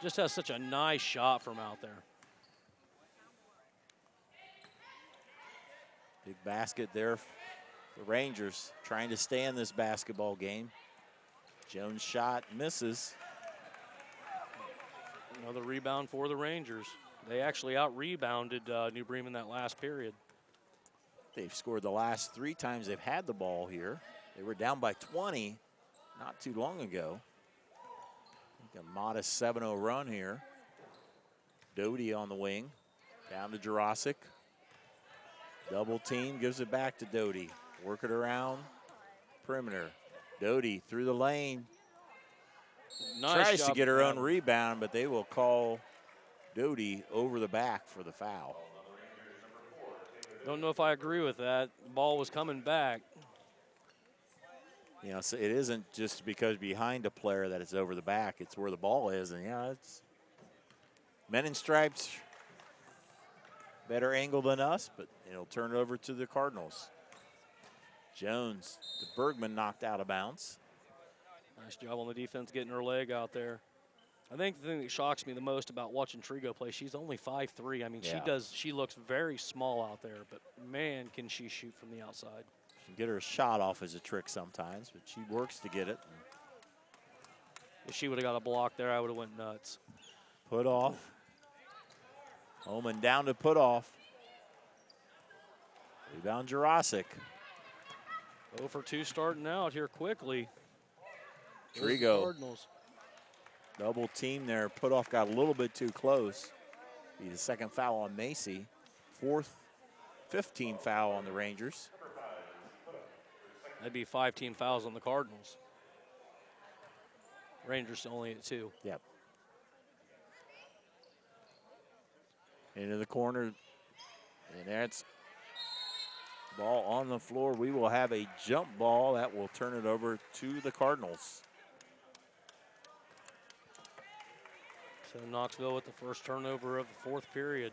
Just has such a nice shot from out there. Big basket there for the Rangers, trying to stay in this basketball game. Jones' shot misses. Another rebound for the Rangers. They actually out-rebounded New Bremen that last period. They've scored the last 3 times they've had the ball here. They were down by 20 not too long ago. A modest 7-0 run here. Doty on the wing, down to Jurasic. Double team, gives it back to Doty. Work it around perimeter. Doty through the lane. Nice Tries to job get her of own rebound, but they will call Doty over the back for the foul. Don't know if I agree with that. The ball was coming back. You know, so it isn't just because behind a player that it's over the back. It's where the ball is, and yeah, it's men in stripes. Better angle than us, but it'll turn it over to the Cardinals. Jones to Bergman, knocked out of bounds. Nice job on the defense getting her leg out there. I think the thing that shocks me the most about watching Trigo play, she's only 5'3". I mean, Yeah. she looks very small out there, but man, can she shoot from the outside. She can get her shot off as a trick sometimes, but she works to get it. If she would have got a block there, I would have went nuts. Put off. Holman down to put off. Rebound Jurasic. 0 for 2 starting out here quickly. Trigo. Cardinals. Double team there. Put off got a little bit too close. Be the second foul on Macy. 4th, 15 foul on the Rangers. That'd be 5 team fouls on the Cardinals. Rangers only at 2. Yep. Into the corner. And that's ball on the floor. We will have a jump ball that will turn it over to the Cardinals. So Knoxville with the first turnover of the 4th period.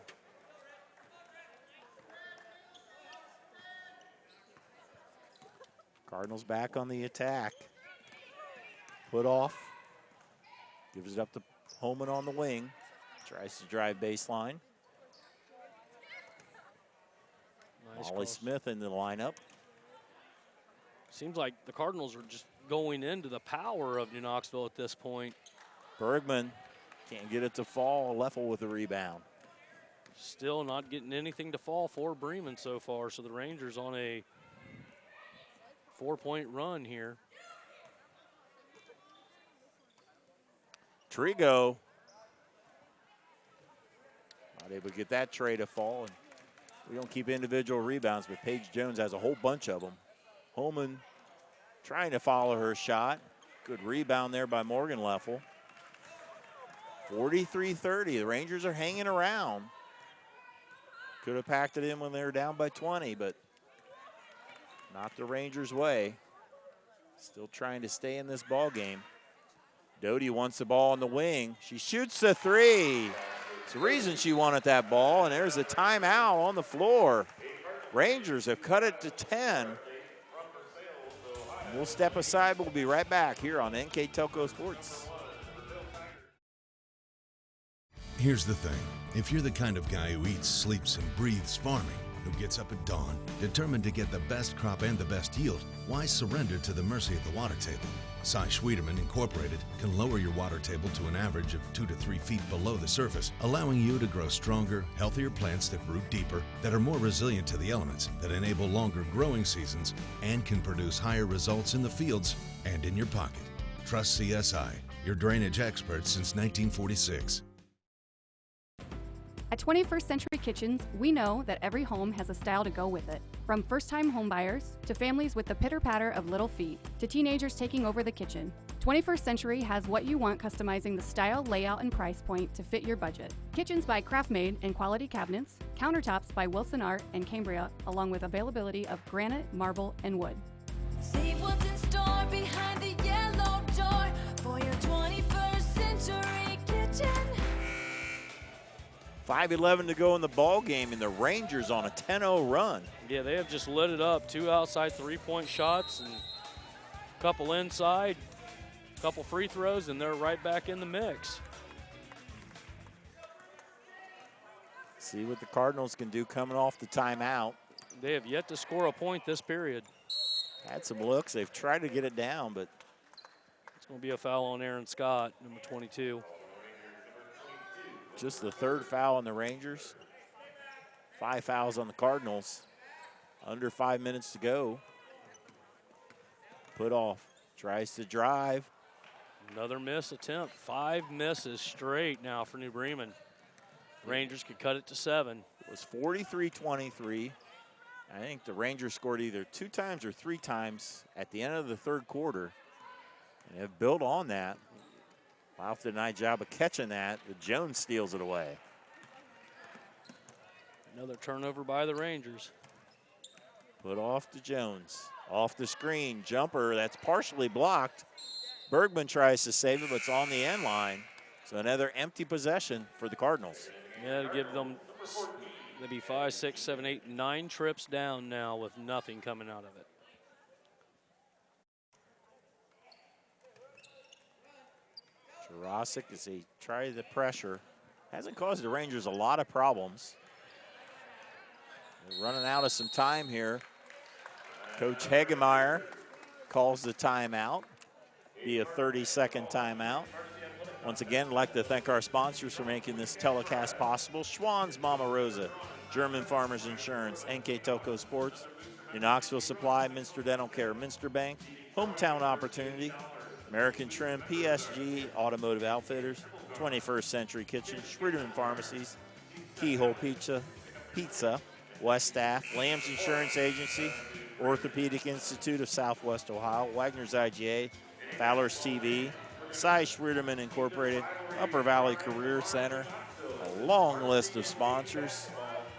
Cardinals back on the attack. Put off. Gives it up to Holman on the wing. Tries to drive baseline. Nice Molly cross. Smith in the lineup. Seems like the Cardinals are just going into the power of New Knoxville at this point. Bergman can't get it to fall. Leffel with the rebound. Still not getting anything to fall for Bremen so far, so the Rangers on a 4-point run here. Trigo not able to get that tray to fall. And we don't keep individual rebounds, but Paige Jones has a whole bunch of them. Holman trying to follow her shot. Good rebound there by Morgan Leffel. 43-30. The Rangers are hanging around. Could have packed it in when they were down by 20, but not the Rangers' way. Still trying to stay in this ball game. Doty wants the ball on the wing. She shoots the 3. It's the reason she wanted that ball, and there's a timeout on the floor. Rangers have cut it to 10. We'll step aside. We'll be right back here on NKTelco Sports. Here's the thing. If you're the kind of guy who eats, sleeps, and breathes farming, who gets up at dawn, determined to get the best crop and the best yield, why surrender to the mercy of the water table? Cy Schwiedemann Incorporated can lower your water table to an average of 2 to 3 feet below the surface, allowing you to grow stronger, healthier plants that root deeper, that are more resilient to the elements, that enable longer growing seasons, and can produce higher results in the fields and in your pocket. Trust CSI. your drainage experts since 1946. At 21st Century Kitchens, we know that every home has a style to go with it. From first-time homebuyers to families with the pitter-patter of little feet to teenagers taking over the kitchen, 21st Century has what you want, customizing the style, layout, and price point to fit your budget. Kitchens by Craftmade and quality cabinets, countertops by Wilson Art and Cambria, along with availability of granite, marble, and wood. See what's in store behind the yellow door for your 21st Century Kitchen. 5:11 to go in the ball game, and the Rangers on a 10-0 run. Yeah, they have just lit it up. 2 outside three-point shots and a couple inside, a couple free throws, and they're right back in the mix. See what the Cardinals can do coming off the timeout. They have yet to score a point this period. Had some looks. They've tried to get it down, but it's going to be a foul on Aaron Scott, number 22. Just the third foul on the Rangers. 5 fouls on the Cardinals. Under 5 minutes to go. Put off. Tries to drive. Another miss attempt. 5 misses straight now for New Bremen. Rangers could cut it to 7. It was 43-23. I think the Rangers scored either 2 times or 3 times at the end of the third quarter. And have built on that. Ralph did a nice job of catching that. The Jones steals it away. Another turnover by the Rangers. Put off to Jones. Off the screen. Jumper that's partially blocked. Bergman tries to save it, but it's on the end line. So another empty possession for the Cardinals. Yeah, to give them maybe 5, 6, 7, 8, 9 trips down now with nothing coming out of it. Jurasic, as he tries the pressure, hasn't caused the Rangers a lot of problems. They're running out of some time here. Coach Hegemeyer calls the timeout. Be a 30-second timeout. Once again, I'd like to thank our sponsors for making this telecast possible. Schwann's Mama Rosa, German Farmers Insurance, NKTelco Sports, New Knoxville Supply, Minster Dental Care, Minster Bank, Hometown Opportunity, American Trim, PSG, Automotive Outfitters, 21st Century Kitchen, Schruderman Pharmacies, Keyhole Pizza, West Staff, Lamb's Insurance Agency, Orthopedic Institute of Southwest Ohio, Wagner's IGA, Fowler's TV, Cy Schruderman Incorporated, Upper Valley Career Center, a long list of sponsors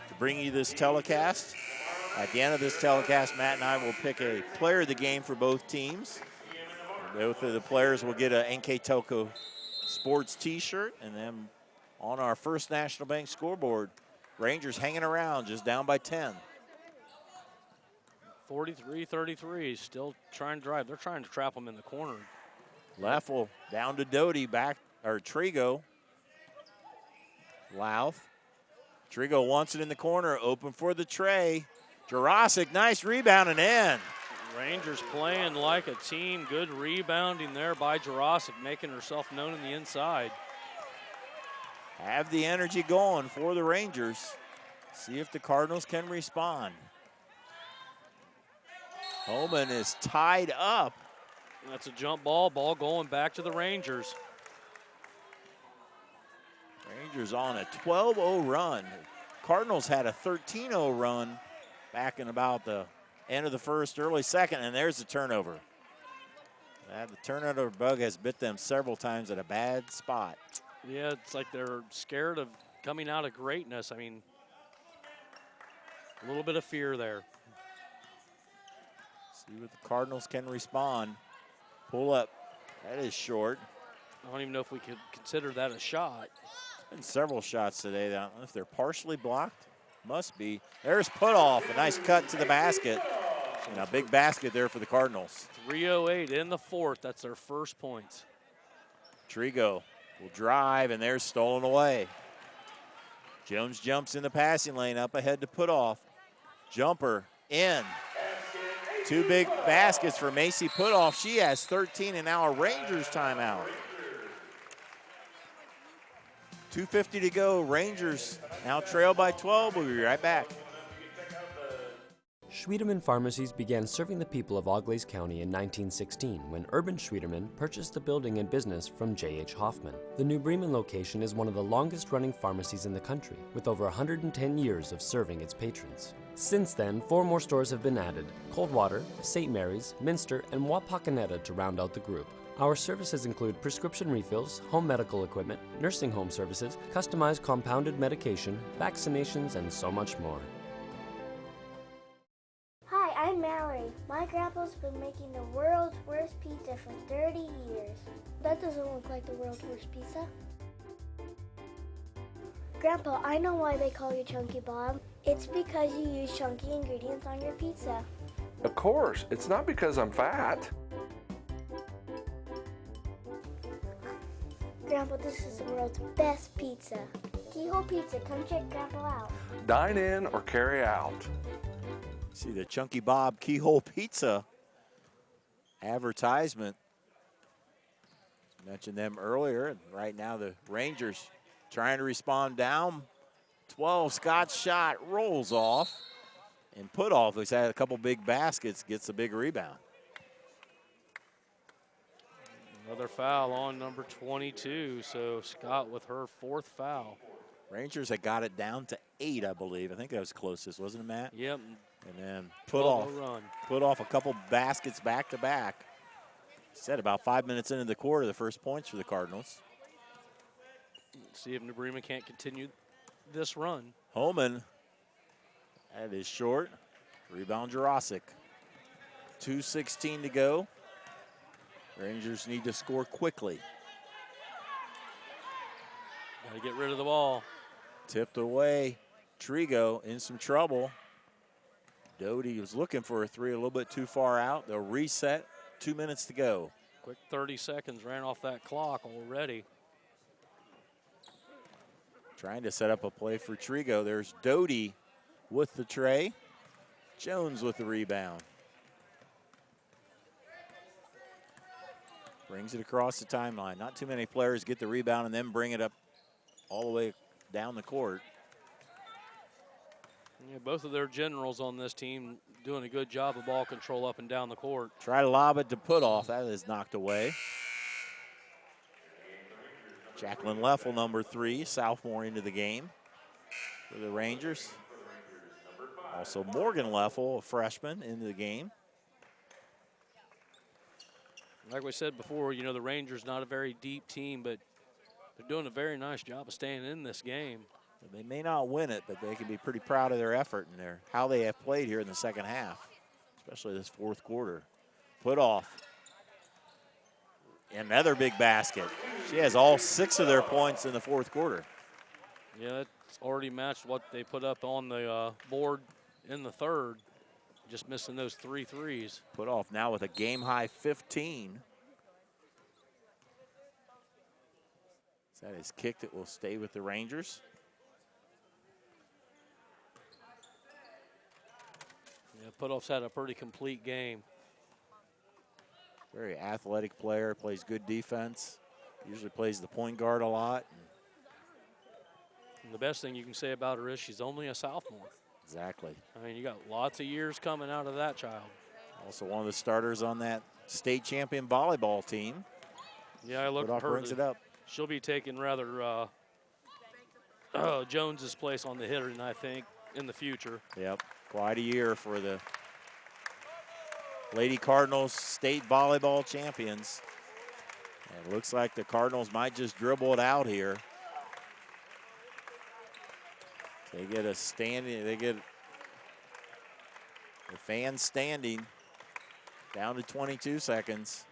to bring you this telecast. At the end of this telecast, Matt and I will pick a player of the game for both teams. Both of the players will get a NKTelco Sports t-shirt, and then on our First National Bank scoreboard, Rangers hanging around, just down by 10. 43-33, still trying to drive. They're trying to trap them in the corner. Leffel down to Doty, back, or Trigo. Louth. Trigo wants it in the corner, open for the tray. Jurasic, nice rebound and in. Rangers playing like a team. Good rebounding there by Jurasic, making herself known in the inside. Have the energy going for the Rangers. See if the Cardinals can respond. Holman is tied up. That's a jump ball going back to the Rangers. Rangers on a 12-0 run. Cardinals had a 13-0 run back in about the end of the first, early second, and there's the turnover. The turnover bug has bit them several times at a bad spot. Yeah, it's like they're scared of coming out of greatness. I mean, a little bit of fear there. See what the Cardinals can respond. Pull up. That is short. I don't even know if we could consider that a shot. There's been several shots today. I don't know if they're partially blocked. Must be. There's put off. A nice cut to the basket. And a big basket there for the Cardinals. 3:08 in the fourth. That's their first points. Trigo will drive, and there's stolen away. Jones jumps in the passing lane, up ahead to put off. Jumper in. 2 big baskets for Macy Putoff. She has 13, and now a Rangers timeout. 2:50 to go. Rangers now trail by 12. We'll be right back. Schwiedemann Pharmacies began serving the people of Auglaize County in 1916 when Urban Schwiedemann purchased the building and business from J.H. Hoffman. The New Bremen location is one of the longest-running pharmacies in the country, with over 110 years of serving its patrons. Since then, 4 more stores have been added: Coldwater, St. Mary's, Minster, and Wapakoneta to round out the group. Our services include prescription refills, home medical equipment, nursing home services, customized compounded medication, vaccinations, and so much more. Hi, I'm Mallory. My grandpa's been making the world's worst pizza for 30 years. That doesn't look like the world's worst pizza. Grandpa, I know why they call you Chunky Bob. It's because you use chunky ingredients on your pizza. Of course, it's not because I'm fat. Grandpa, this is the world's best pizza. Keyhole Pizza, come check Grandpa out. Dine in or carry out. See the Chunky Bob Keyhole Pizza advertisement. Mentioned them earlier, and right now the Rangers trying to respond down 12. Scott's shot rolls off, and Putoff, who's had a couple big baskets, gets a big rebound. Another foul on number 22, so Scott with her 4th foul. Rangers had got it down to 8, I believe. I think that was closest, wasn't it, Matt? Yep. And then put off a couple baskets back to back. Said about 5 minutes into the quarter, the first points for the Cardinals. See if New Bremen can't continue this run. Holman, that is short. Rebound Jurasic. 2:16 to go. Rangers need to score quickly. Got to get rid of the ball. Tipped away. Trigo in some trouble. Doty was looking for a 3 a little bit too far out. They'll reset. 2 minutes to go. Quick 30 seconds ran off that clock already. Trying to set up a play for Trigo. There's Doty with the tray. Jones with the rebound. Brings it across the timeline. Not too many players get the rebound and then bring it up all the way down the court. Yeah, both of their generals on this team doing a good job of ball control up and down the court. Try to lob it to Putoff. That is knocked away. Jacqueline Leffel, number 3, sophomore into the game for the Rangers. Also Morgan Leffel, a freshman, into the game. Like we said before, you know, the Rangers not a very deep team, but they're doing a very nice job of staying in this game. They may not win it, but they can be pretty proud of their effort and how they have played here in the second half, especially this 4th quarter. Putoff. Another big basket. She has all 6 of their points in the 4th quarter. Yeah, it's already matched what they put up on the board in the 3rd. Just missing those 3 threes. Putoff now with a game-high 15. That is kicked. It will stay with the Rangers. Yeah, Putoff's had a pretty complete game. Very athletic player, plays good defense. Usually plays the point guard a lot. And the best thing you can say about her is she's only a sophomore. Exactly. I mean, you got lots of years coming out of that child. Also one of the starters on that state champion volleyball team. Yeah, I look Putoff for her. brings it up. She'll be taking rather Jones's place on the hitting, I think, in the future. Yep, quite a year for the Lady Cardinals state volleyball champions. And it looks like the Cardinals might just dribble it out here. They get a standing, they get the fans standing down to 22 seconds.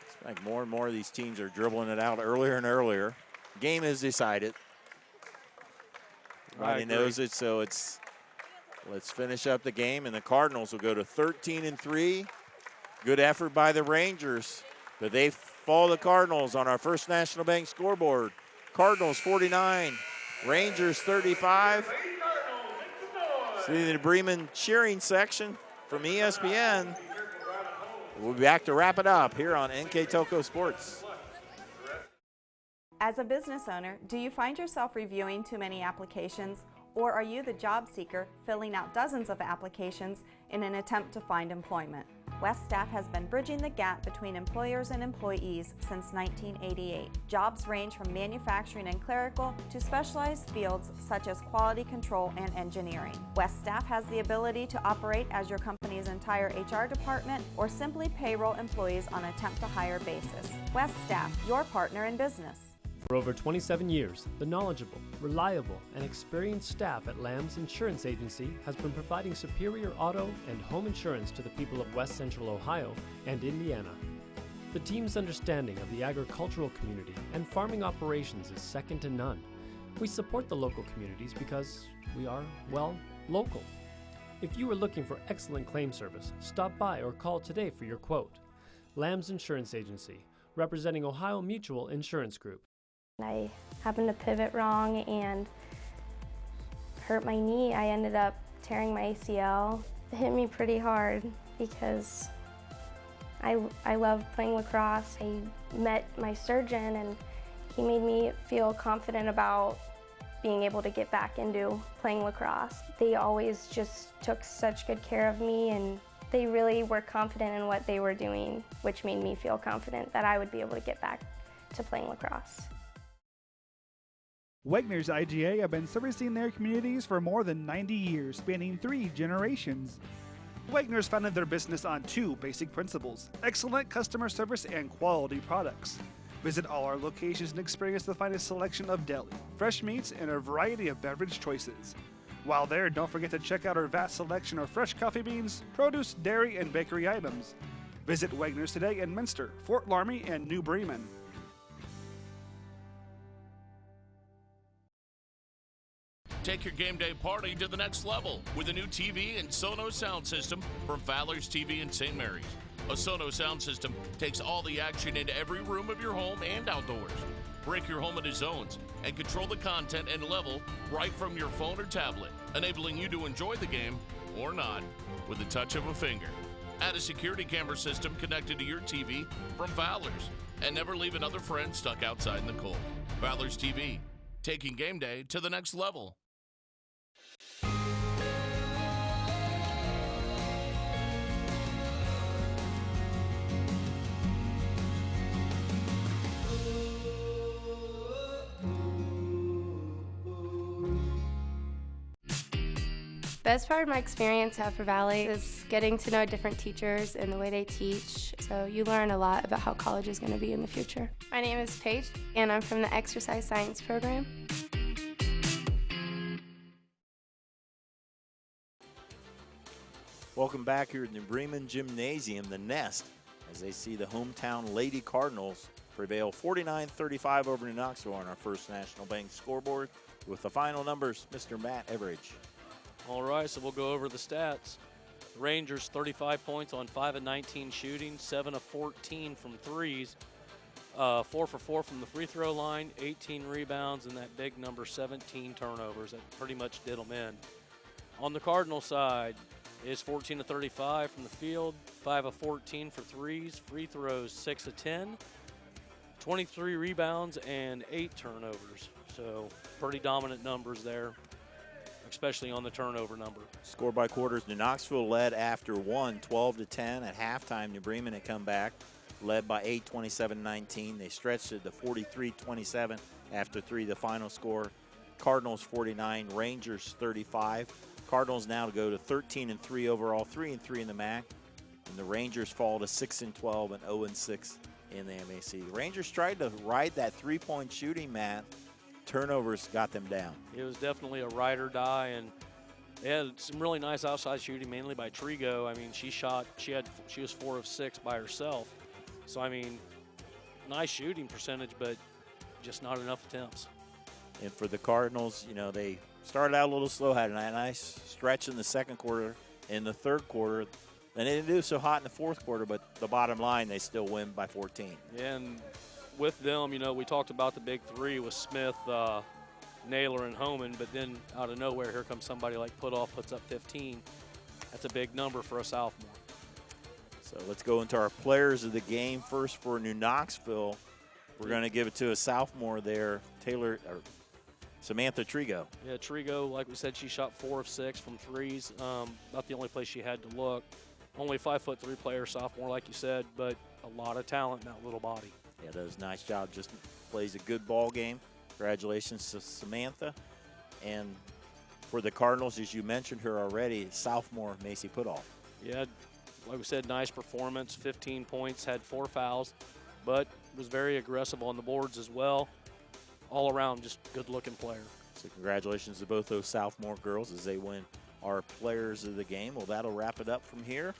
It's like more and more of these teams are dribbling it out earlier and earlier. Game is decided. Everybody knows it, so it's let's finish up the game, and the Cardinals will go to 13-3. Good effort by the Rangers, but they fall the Cardinals on our First National Bank scoreboard. Cardinals 49, Rangers 35. See the Bremen cheering section from ESPN. We'll be back to wrap it up here on NKTelco Sports. As a business owner, do you find yourself reviewing too many applications Or are you the job seeker filling out dozens of applications in an attempt to find employment? West Staff has been bridging the gap between employers and employees since 1988. Jobs range from manufacturing and clerical to specialized fields such as quality control and engineering. West Staff has the ability to operate as your company's entire HR department or simply payroll employees on a temp-to-hire basis. West Staff, your partner in business. For over 27 years, the knowledgeable, reliable, and experienced staff at Lamb's Insurance Agency has been providing superior auto and home insurance to the people of West Central Ohio and Indiana. The team's understanding of the agricultural community and farming operations is second to none. We support the local communities because we are, well, local. If you are looking for excellent claim service, stop by or call today for your quote. Lamb's Insurance Agency, representing Ohio Mutual Insurance Group. I happened to pivot wrong and hurt my knee. I ended up tearing my ACL. It hit me pretty hard because I love playing lacrosse. I met my surgeon and he made me feel confident about being able to get back into playing lacrosse. They always just took such good care of me and they really were confident in what they were doing, which made me feel confident that I would be able to get back to playing lacrosse. Wegner's IGA have been servicing their communities for more than 90 years, spanning 3 generations. Wegner's founded their business on 2 basic principles: excellent customer service and quality products. Visit all our locations and experience the finest selection of deli, fresh meats, and a variety of beverage choices. While there, don't forget to check out our vast selection of fresh coffee beans, produce, dairy, and bakery items. Visit Wegner's today in Minster, Fort Laramie, and New Bremen. Take your game day party to the next level with a new TV and Sonos sound system from Fowler's TV in St. Mary's. A Sonos sound system takes all the action into every room of your home and outdoors. Break your home into zones and control the content and level right from your phone or tablet, enabling you to enjoy the game or not with the touch of a finger. Add a security camera system connected to your TV from Fowler's and never leave another friend stuck outside in the cold. Fowler's TV, taking game day to the next level. Best part of my experience at Upper Valley is getting to know different teachers and the way they teach. So you learn a lot about how college is going to be in the future. My name is Paige, and I'm from the Exercise Science program. Welcome back here at the Bremen Gymnasium, the Nest, as they see the hometown Lady Cardinals prevail 49-35 over New Knoxville on our First National Bank scoreboard. With the final numbers, Mr. Matt Everidge. All right, so we'll go over the stats. Rangers 35 points on 5 of 19 shooting, 7 of 14 from threes, 4 for 4 from the free throw line, 18 rebounds, and that big number 17 turnovers. That pretty much did them in. On the Cardinal side is 14 of 35 from the field, 5 of 14 for threes, free throws 6 of 10, 23 rebounds, and 8 turnovers. So pretty dominant numbers there, especially on the turnover number. Score by quarters, New Knoxville led after 1, 12-10. At halftime, New Bremen had come back, led by 8, 27-19. They stretched it to 43-27 after 3, the final score. Cardinals 49, Rangers 35. Cardinals now to go to 13-3 overall, 3-3 in the MAC. And the Rangers fall to 6-12 and 0-6 in the MAC. The Rangers tried to ride that three-point shooting, Matt. Turnovers got them down. It was definitely a ride or die, and they had some really nice outside shooting, mainly by Trigo. I mean, she was 4 of 6 by herself. So I mean, nice shooting percentage, but just not enough attempts. And for the Cardinals, you know, they started out a little slow, had a nice stretch in the second quarter. In the third quarter, and they didn't do so hot in the fourth quarter, but the bottom line, they still win by 14. And with them, you know, we talked about the big three with Smith, Naylor, and Homan, but then out of nowhere, here comes somebody like Putoff, puts up 15. That's a big number for a sophomore. So let's go into our players of the game. First for New Knoxville, we're going to give it to a sophomore there, Samantha Trigo. Yeah, Trigo, like we said, she shot 4 of 6 from threes. Not the only place she had to look. Only 5'3" player, sophomore, like you said, but a lot of talent in that little body. Yeah, does a nice job. Just plays a good ball game. Congratulations to Samantha. And for the Cardinals, as you mentioned her already, sophomore Macy Putoff. Yeah, like we said, nice performance, 15 points, had 4 fouls, but was very aggressive on the boards as well. All around, just good-looking player. So congratulations to both those sophomore girls as they win our players of the game. Well, that'll wrap it up from here.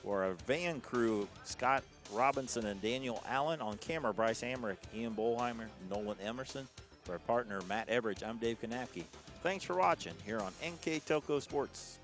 For our van crew, Scott Robinson and Daniel Allen. On camera, Bryce Hamrick, Ian Bolheimer, Nolan Emerson. For our partner, Matt Everidge, I'm Dave Kanapke. Thanks for watching here on NKTelco Sports.